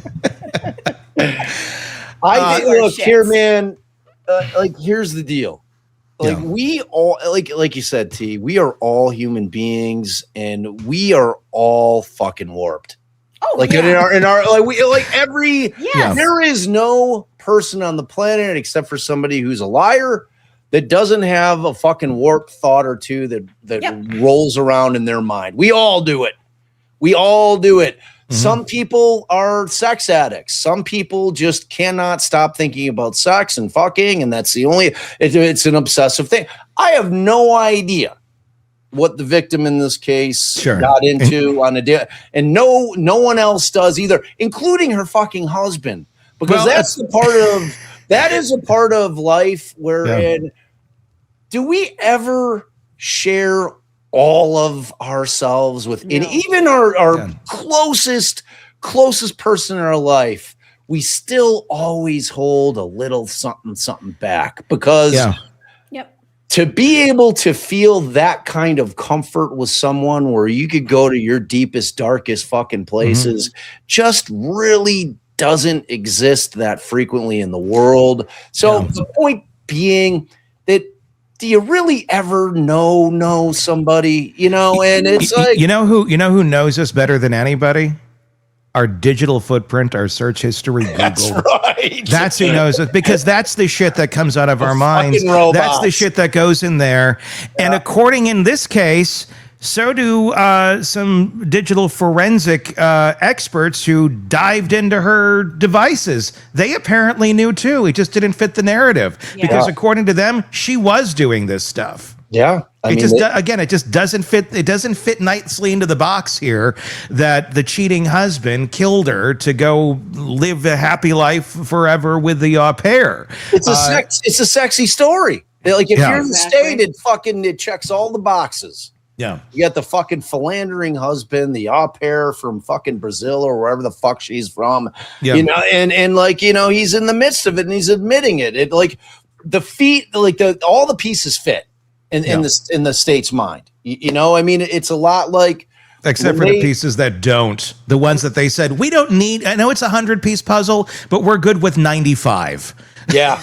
S3: I think, look here, man. Like, here's the deal. Like, we all, like you said, T, we are all human beings, and we are all fucking warped.
S4: Oh,
S3: like in our like we like every there is no person on the planet except for somebody who's a liar that doesn't have a fucking warped thought or two that rolls around in their mind. We all do it. We all do it. Mm-hmm. Some people are sex addicts. Some people just cannot stop thinking about sex and fucking, and that's the only. It's an obsessive thing. I have no idea what the victim in this case got into on a day, and no one else does either, including her fucking husband, because that's the part of that is a part of life wherein do we ever share all of ourselves with and even our closest person in our life, we still always hold a little something back because to be able to feel that kind of comfort with someone where you could go to your deepest, darkest fucking places just really doesn't exist that frequently in the world. So the point being that do you really ever know somebody, and it's like,
S2: you know who knows us better than anybody? Our digital footprint, our search history, Google.
S3: That's right.
S2: That's who knows it, because that's the shit that comes out of our minds. That's the shit that goes in there. And according in this case, so do some digital forensic experts who dived into her devices. They apparently knew too. It just didn't fit the narrative because according to them, she was doing this stuff.
S3: Yeah.
S2: It just doesn't fit. It doesn't fit nicely into the box here that the cheating husband killed her to go live a happy life forever with the au pair.
S3: It's a sexy story. Like if you're in the state, it checks all the boxes.
S2: Yeah.
S3: You got the fucking philandering husband, the au pair from fucking Brazil or wherever the fuck she's from. Yeah. And like, he's in the midst of it and he's admitting it. It like the feet, like all the pieces fit. In the state's mind, it's a lot like,
S2: except for the pieces that don't, the ones that they said we don't need. I know it's 100-piece puzzle, but we're good with 95.
S3: Yeah.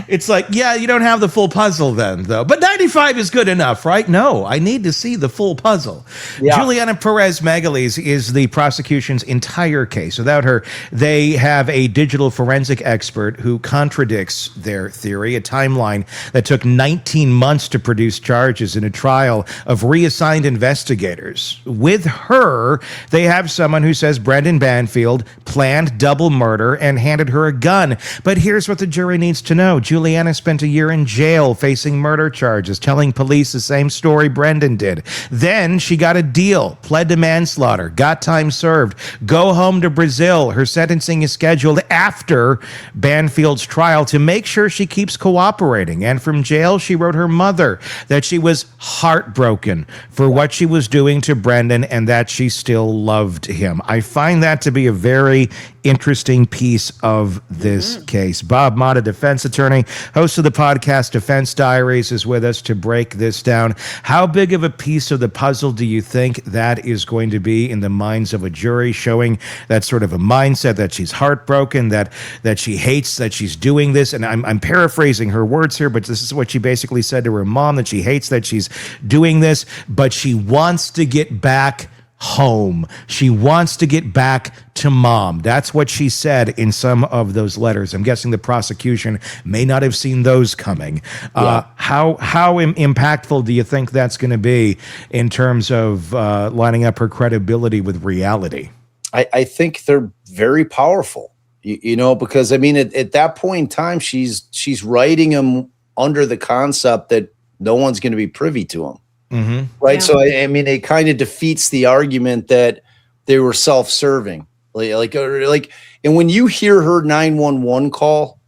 S2: It's like, you don't have the full puzzle then, though. But 95 is good enough, right? No, I need to see the full puzzle. Yeah. Juliana Perez Magalhães is the prosecution's entire case. Without her, they have a digital forensic expert who contradicts their theory, a timeline that took 19 months to produce charges in a trial of reassigned investigators. With her, they have someone who says Brendan Banfield planned double murder and handed her a gun. But here's what the jury needs to know. Juliana spent a year in jail facing murder charges, telling police the same story Brendan did. Then she got a deal, pled to manslaughter, got time served, go home to Brazil. Her sentencing is scheduled after Banfield's trial to make sure she keeps cooperating. And from jail, she wrote her mother that she was heartbroken for what she was doing to Brendan and that she still loved him. I find that to be a very interesting piece of this case. Bob Motta, defense attorney, host of the podcast Defense Diaries, is with us to break this down. How big of a piece of the puzzle do you think that is going to be in the minds of a jury, showing that sort of a mindset that she's heartbroken, that she hates that she's doing this? And I'm paraphrasing her words here, but this is what she basically said to her mom, that she hates that she's doing this, but she wants to get back home. She wants to get back to mom. That's what she said in some of those letters. I'm guessing the prosecution may not have seen those coming. How impactful do you think that's going to be in terms of lining up her credibility with reality?
S3: I think they're very powerful, because at that point in time, she's writing them under the concept that no one's going to be privy to them. Mm-hmm. Right. Yeah. So, it kind of defeats the argument that they were self-serving. Like, and when you hear her 911 call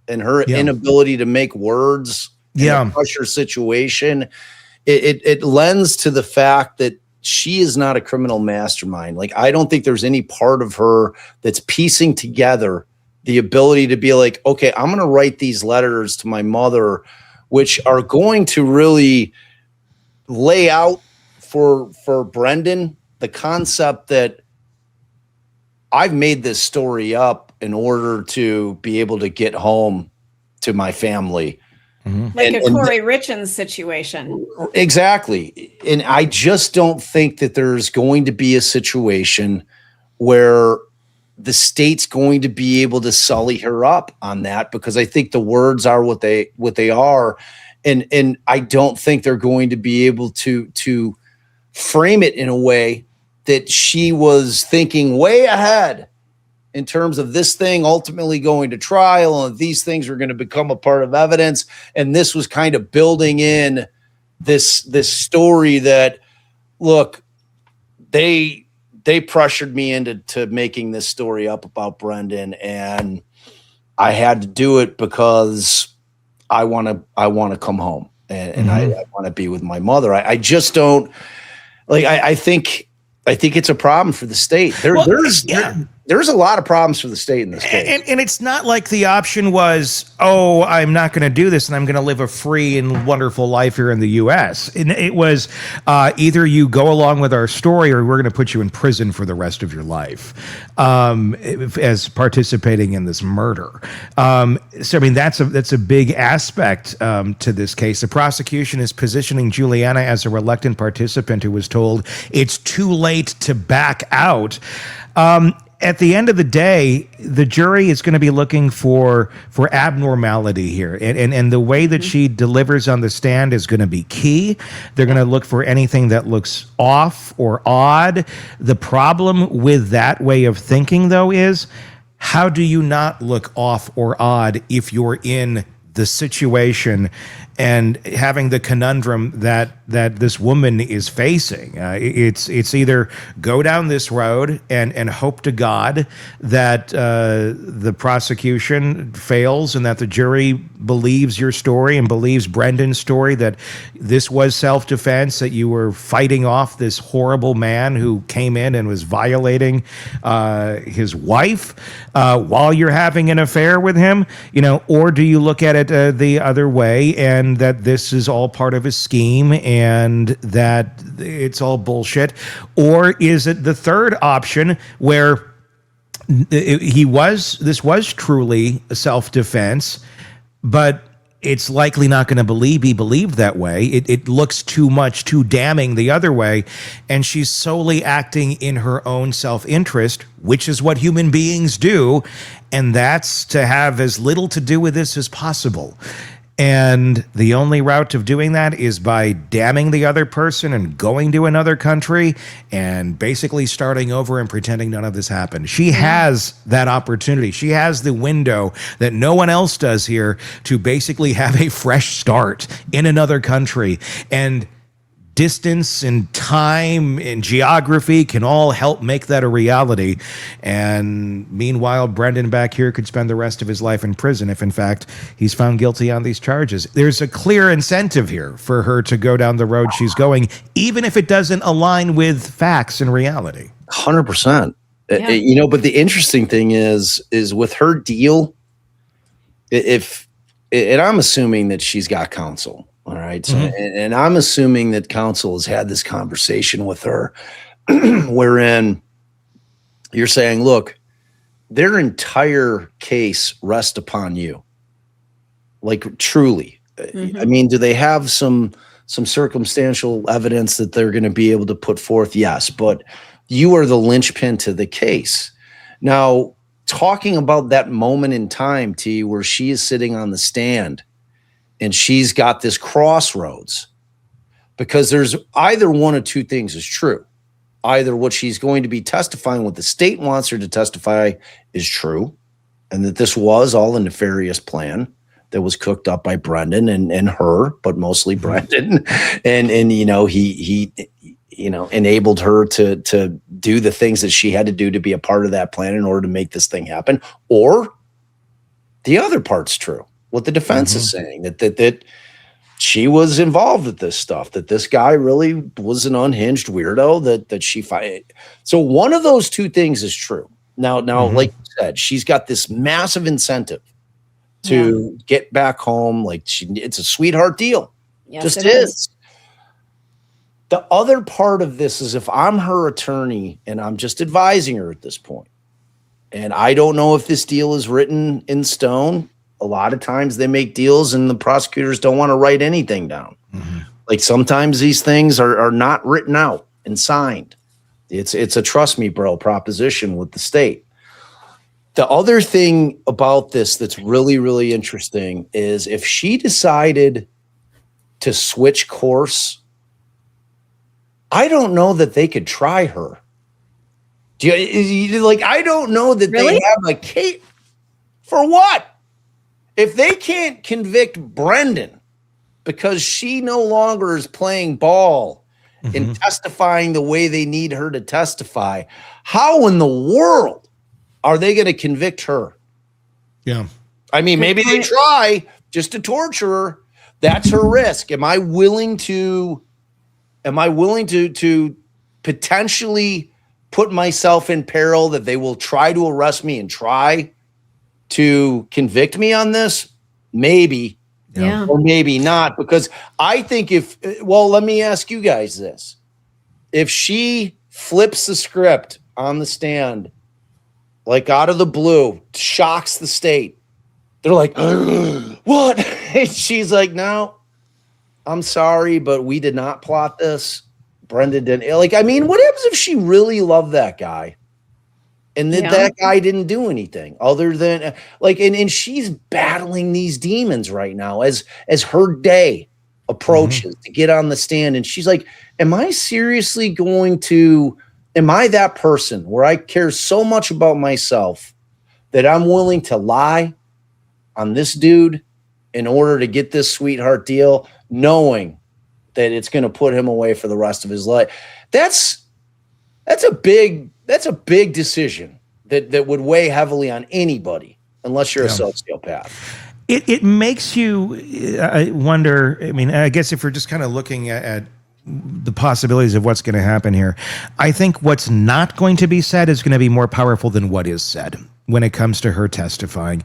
S3: and her inability to make words in a pressure situation, it lends to the fact that she is not a criminal mastermind. Like, I don't think there's any part of her that's piecing together the ability to be like, okay, I'm going to write these letters to my mother, which are going to really lay out for Brendan the concept that I've made this story up in order to be able to get home to my family.
S4: Like a Corey Richens situation.
S3: Exactly. And I just don't think that there's going to be a situation where the state's going to be able to sully her up on that, because I think the words are what they are. And I don't think they're going to be able to frame it in a way that she was thinking way ahead in terms of this thing ultimately going to trial, and these things are going to become a part of evidence. And this was kind of building in this story that, look, they pressured me into making this story up about Brendan, and I had to do it because I want to come home, and I want to be with my mother. I just don't like, I think it's a problem for the state. There's a lot of problems for the state in this case.
S2: And it's not like the option was, oh, I'm not going to do this and I'm going to live a free and wonderful life here in the U.S. And it was either you go along with our story or we're going to put you in prison for the rest of your life as participating in this murder. So, I mean, that's a big aspect to this case. The prosecution is positioning Juliana as a reluctant participant who was told it's too late to back out. At the end of the day, the jury is going to be looking for abnormality here. And the way that she delivers on the stand is going to be key. They're going to look for anything that looks off or odd. The problem with that way of thinking, though, is how do you not look off or odd if you're in the situation and having the conundrum that this woman is facing? It's either go down this road and hope to God that the prosecution fails and that the jury believes your story and believes Brendan's story, that this was self-defense, that you were fighting off this horrible man who came in and was violating his wife while you're having an affair with him, or do you look at it the other way and that this is all part of a scheme and that it's all bullshit? Or is it the third option where this was truly self-defense, but it's likely not going to be believed that way. It looks too damning the other way, and she's solely acting in her own self-interest, which is what human beings do, and that's to have as little to do with this as possible. And the only route of doing that is by damning the other person and going to another country and basically starting over and pretending none of this happened. She has that opportunity. She has the window that no one else does here to basically have a fresh start in another country. And distance and time and geography can all help make that a reality. And meanwhile, Brendan back here could spend the rest of his life in prison if, in fact, he's found guilty on these charges. There's a clear incentive here for her to go down the road she's going, even if it doesn't align with facts and reality.
S3: 100%. Yeah. But the interesting thing is with her deal, and I'm assuming that she's got counsel. All right. So, and I'm assuming that counsel has had this conversation with her wherein you're saying, look, their entire case rests upon you. Like, truly. I mean, do they have some circumstantial evidence that they're going to be able to put forth? Yes, but you are the linchpin to the case. Now, talking about that moment in time, T, where she is sitting on the stand and she's got this crossroads, because there's either one of two things is true. Either what she's going to be testifying, what the state wants her to testify, is true, and that this was all a nefarious plan that was cooked up by Brendan and her, but mostly Brendan. And he enabled her to do the things that she had to do to be a part of that plan in order to make this thing happen. Or the other part's true. What the defense is saying, that she was involved with this stuff, that this guy really was an unhinged weirdo that she fired. So one of those two things is true. Now, like you said, she's got this massive incentive to get back home. Like, it's a sweetheart deal. Yes, just is. The other part of this is, if I'm her attorney and I'm just advising her at this point, And I don't know if this deal is written in stone. A lot of times they make deals and the prosecutors don't want to write anything down. Like sometimes these things are not written out and signed. It's a trust me, bro, proposition with the state. The other thing about this that's really, really interesting is if she decided to switch course, I don't know that they could try her. I don't know that
S4: Really?
S3: they have a case for what? If they can't convict Brendan because she no longer is playing ball and testifying the way they need her to testify, how in the world are they going to convict her?
S2: Yeah.
S3: I mean, maybe they try just to torture her. That's her risk. Am I willing to potentially put myself in peril that they will try to arrest me and try to convict me on this? Maybe.
S4: Yeah.
S3: Or maybe not, because I think let me ask you guys this. If she flips the script on the stand, like out of the blue, shocks the state, they're like, what? And she's like, no, I'm sorry, but we did not plot this. Brendan didn't. Like, I mean, what happens if she really loved that guy and that guy didn't do anything other than and she's battling these demons right now as her day approaches to get on the stand. And she's like, am I that person where I care so much about myself that I'm willing to lie on this dude in order to get this sweetheart deal, knowing that it's going to put him away for the rest of his life? That's a big decision that would weigh heavily on anybody, unless you're a sociopath.
S2: It makes you wonder. I mean, I guess if we're just kind of looking at the possibilities of what's going to happen here, I think what's not going to be said is going to be more powerful than what is said when it comes to her testifying.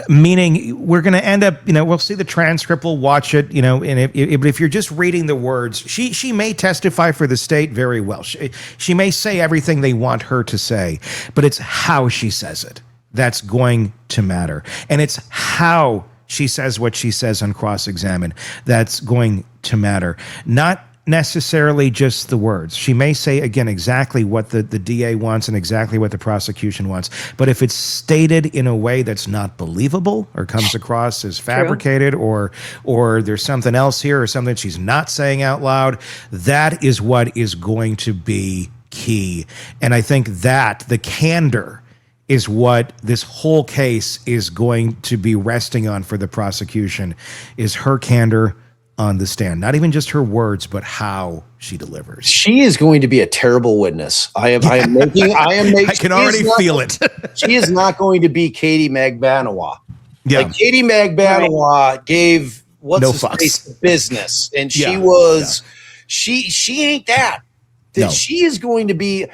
S2: Meaning we're going to end up, we'll see the transcript, we'll watch it, and if you're just reading the words, she may testify for the state very well. She may say everything they want her to say, but it's how she says it that's going to matter. And it's how she says what she says on cross-examine that's going to matter. Not necessarily just the words. She may say, again, exactly what the DA wants and exactly what the prosecution wants. But if it's stated in a way that's not believable or comes across as fabricated or there's something else here or something she's not saying out loud, that is what is going to be key. And I think that the candor is what this whole case is going to be resting on for the prosecution, is her candor on the stand. Not even just her words, but how she delivers.
S3: She is going to be a terrible witness. I can
S2: already feel it.
S3: She is not going to be Katie Magbanowa.
S2: Yeah.
S3: Like Katie Magbanowa gave business, and she ain't that.
S2: No.
S3: She is going to be,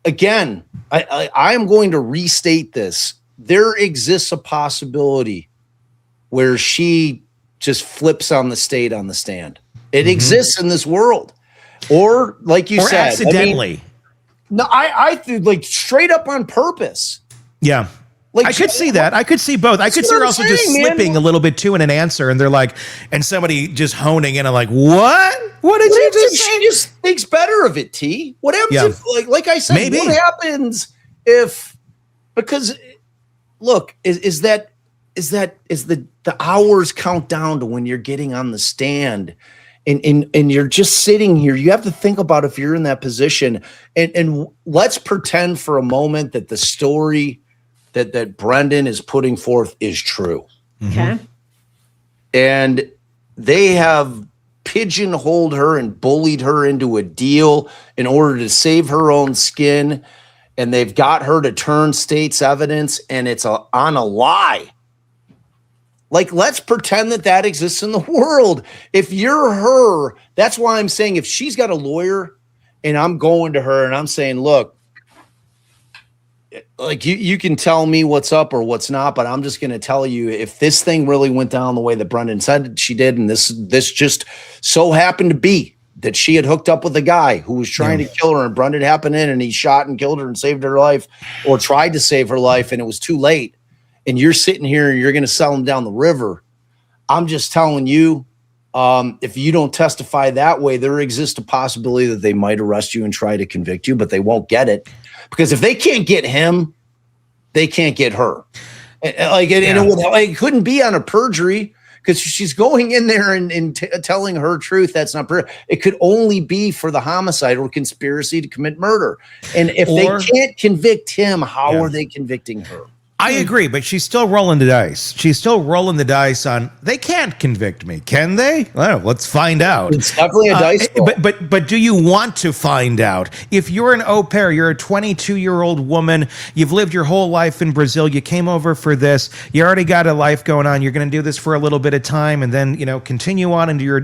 S3: again, I am going to restate this. There exists a possibility where she just flips on the state on the stand. It exists in this world. Or like you said,
S2: accidentally.
S3: I think like straight up on purpose.
S2: Yeah.
S3: Like
S2: I could see that. I could see both. I could see her also just slipping a little bit too in an answer, and they're like, and somebody just honing in and like, what? What did you just say?
S3: She just thinks better of it, T. What happens if, like I said,
S2: maybe.
S3: What happens if, because look, is the hours count down to when you're getting on the stand and you're just sitting here. You have to think about if you're in that position, and let's pretend for a moment that the story that Brendan is putting forth is true.
S4: Okay.
S3: And they have pigeonholed her and bullied her into a deal in order to save her own skin. And they've got her to turn state's evidence, and it's on a lie. Like, let's pretend that exists in the world. If you're her, that's why I'm saying if she's got a lawyer and I'm going to her and I'm saying, look, like you can tell me what's up or what's not, but I'm just going to tell you if this thing really went down the way that Brendan said she did, and this just so happened to be that she had hooked up with a guy who was trying to kill her, and Brendan happened in and he shot and killed her and saved her life, or tried to save her life, and it was too late. And you're sitting here and you're going to sell him down the river. I'm just telling you, if you don't testify that way, there exists a possibility that they might arrest you and try to convict you, but they won't get it, because if they can't get him, they can't get her. It couldn't be on a perjury, because she's going in there and telling her truth. That's not perjury. It could only be for the homicide or conspiracy to commit murder. And if they can't convict him, how are they convicting her?
S2: I agree, but she's still rolling the dice. She's still rolling the dice on, they can't convict me, can they? Well, let's find out.
S3: It's definitely a dice roll.
S2: But do you want to find out? If you're an au pair, you're a 22-year-old woman, you've lived your whole life in Brazil, you came over for this, you already got a life going on, you're going to do this for a little bit of time, and then, continue on into you're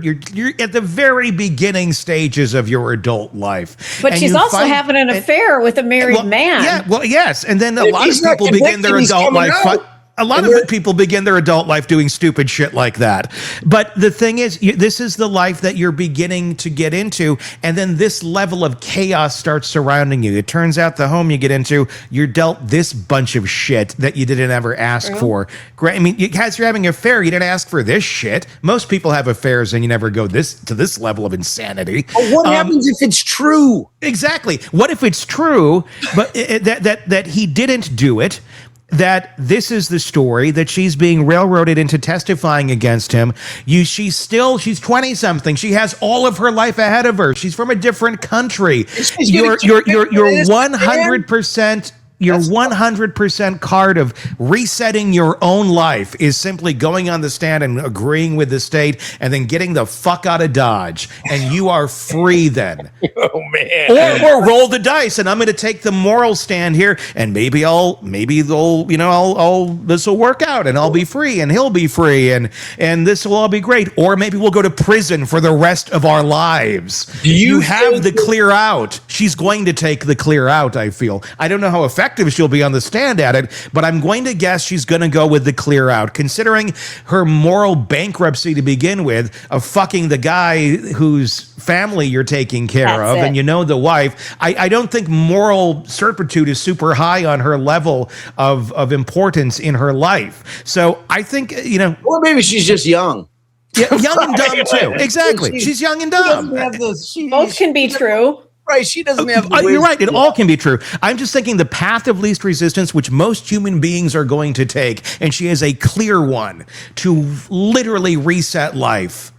S2: at the very beginning stages of your adult life.
S4: But she's also having an affair with a married man.
S2: Yeah, well, yes, and then a lot of people begin their adult life. A lot of people begin their adult life doing stupid shit like that. But the thing is, this is the life that you're beginning to get into, and then this level of chaos starts surrounding you. It turns out the home you get into, you're dealt this bunch of shit that you didn't ever ask for. I mean, as you're having an affair, you didn't ask for this shit. Most people have affairs and you never go to this level of insanity.
S3: But what happens if it's true?
S2: Exactly. What if it's true, but that he didn't do it? That this is the story, that she's being railroaded into testifying against him. She's 20-something. She has all of her life ahead of her. She's from a different country. You're 100%. Your 100% card of resetting your own life is simply going on the stand and agreeing with the state and then getting the fuck out of Dodge, and you are free then.
S3: Oh man!
S2: Or roll the dice, and I'm going to take the moral stand here, and maybe this will work out, and I'll be free, and he'll be free, and this will all be great. Or maybe we'll go to prison for the rest of our lives. You have the clear out. She's going to take the clear out. I feel. I don't know how effective she'll be on the stand at it, but I'm going to guess she's going to go with the clear out, considering her moral bankruptcy to begin with, of fucking the guy whose family you're taking care of, and the wife. I don't think moral certitude is super high on her level of importance in her life. So I think,
S3: or maybe she's just young.
S2: Yeah, young and dumb too. Exactly. She's young and dumb.
S4: Both can be true.
S3: Right, she doesn't have.
S2: You're right. It all can be true. I'm just thinking the path of least resistance, which most human beings are going to take, and she has a clear one to literally reset life.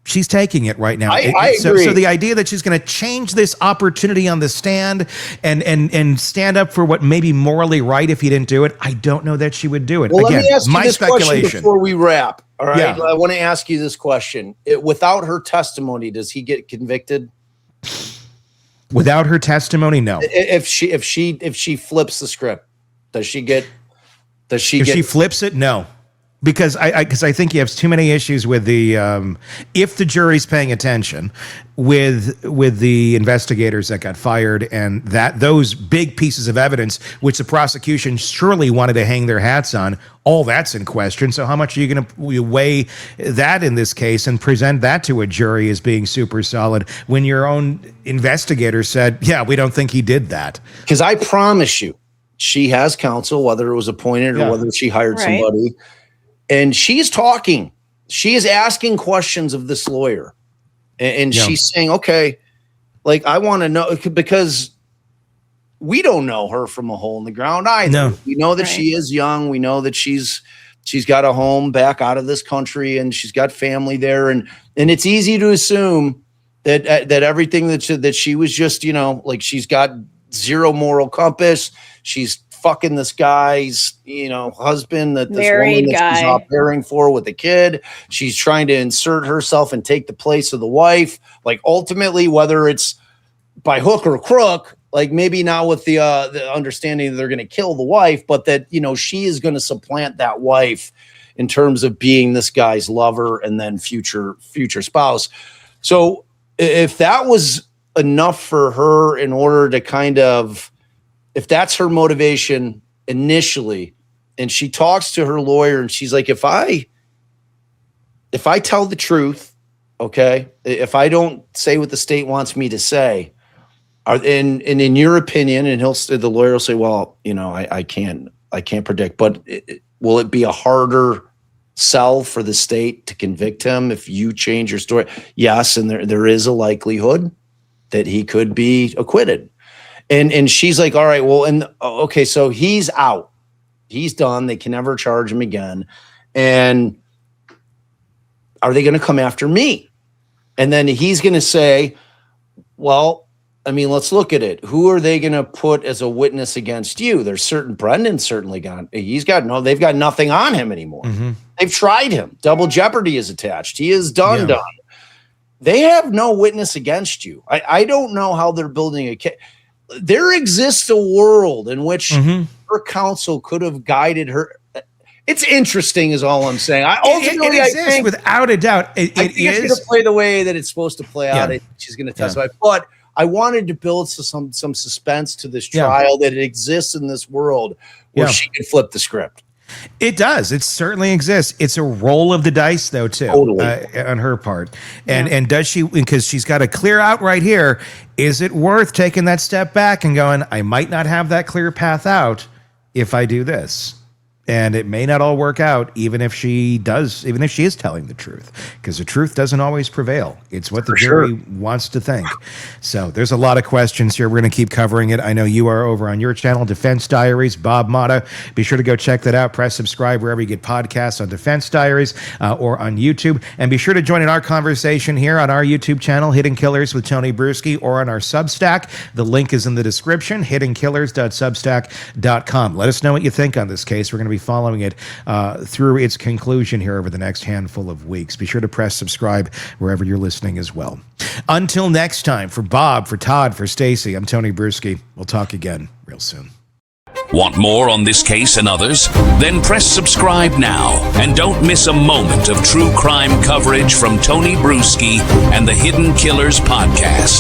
S2: She's taking it right now.
S3: I agree.
S2: So the idea that she's going to change this opportunity on the stand and stand up for what may be morally right if he didn't do it, I don't know that she would do it.
S3: Well,
S2: again,
S3: let me ask you this
S2: speculation
S3: question before we wrap. All right,
S2: yeah.
S3: I want to ask you this question: without her testimony, does he get convicted?
S2: Without her testimony, no.
S3: If she flips the script, does she get? If
S2: she flips it, no. Because I think you have too many issues with the if the jury's paying attention with the investigators that got fired, and that those big pieces of evidence which the prosecution surely wanted to hang their hats on, all that's in question. So how much are you going to weigh that in this case and present that to a jury as being super solid when your own investigator said, yeah, we don't think he did that?
S3: Because I promise you, she has counsel, whether it was appointed or whether she hired somebody. And she's talking. She is asking questions of this lawyer. And she's saying, okay, like, I want to know, because we don't know her from a hole in the ground either. No. We know that she is young. We know that she's got a home back out of this country, and she's got family there. And it's easy to assume that everything that she was just, like, she's got zero moral compass. She's fucking this guy's, husband, that this
S4: married
S3: woman that she's au-pairing for with a kid. She's trying to insert herself and take the place of the wife. Like, ultimately, whether it's by hook or crook, like, maybe not with the understanding that they're going to kill the wife, but that, she is going to supplant that wife in terms of being this guy's lover and then future spouse. So if that was enough for her in order to kind of, if that's her motivation initially, and she talks to her lawyer and she's like, if I tell the truth Okay. If I don't say what the state wants me to say, and in your opinion, and the lawyer will say, well, I can't predict, but will it be a harder sell for the state to convict him if you change your story? Yes. And there is a likelihood that he could be acquitted. And she's like, all right, well, okay, so he's out. He's done. They can never charge him again. And are they going to come after me? And then he's going to say, well, I mean, let's look at it. Who are they going to put as a witness against you? There's Brendan's certainly gone. They've got nothing on him anymore. Mm-hmm. They've tried him. Double jeopardy is attached. He is done. They have no witness against you. I don't know how they're building a case. There exists a world in which her counsel could have guided her. It's interesting is all I'm saying.
S2: It exists without a doubt. It's
S3: going to play the way that it's supposed to play out. She's going to testify. But I wanted to build some suspense to this trial that it exists in this world where she could flip the script.
S2: It does. It certainly exists. It's a roll of the dice, though, too, on her part. And does she, because she's got to clear out right here, is it worth taking that step back and going, I might not have that clear path out if I do this? And it may not all work out, even if she is telling the truth, because the truth doesn't always prevail. It's what the jury wants to think. So there's a lot of questions here. We're going to keep covering it. I know you are over on your channel, Defense Diaries, Bob Motta. Be sure to go check that out. Press subscribe wherever you get podcasts on Defense Diaries or on YouTube. And be sure to join in our conversation here on our YouTube channel, Hidden Killers with Tony Bruschi, or on our Substack. The link is in the description, hiddenkillers.substack.com. Let us know what you think on this case. We're going to be following it through its conclusion here over the next handful of weeks. Be sure to press subscribe wherever you're listening as well. Until next time, for Bob, for Todd, for Stacy, I'm Tony Bruschi. We'll talk again real soon.
S1: Want more on this case and others? Then press subscribe now and don't miss a moment of true crime coverage from Tony Bruschi and the Hidden Killers podcast.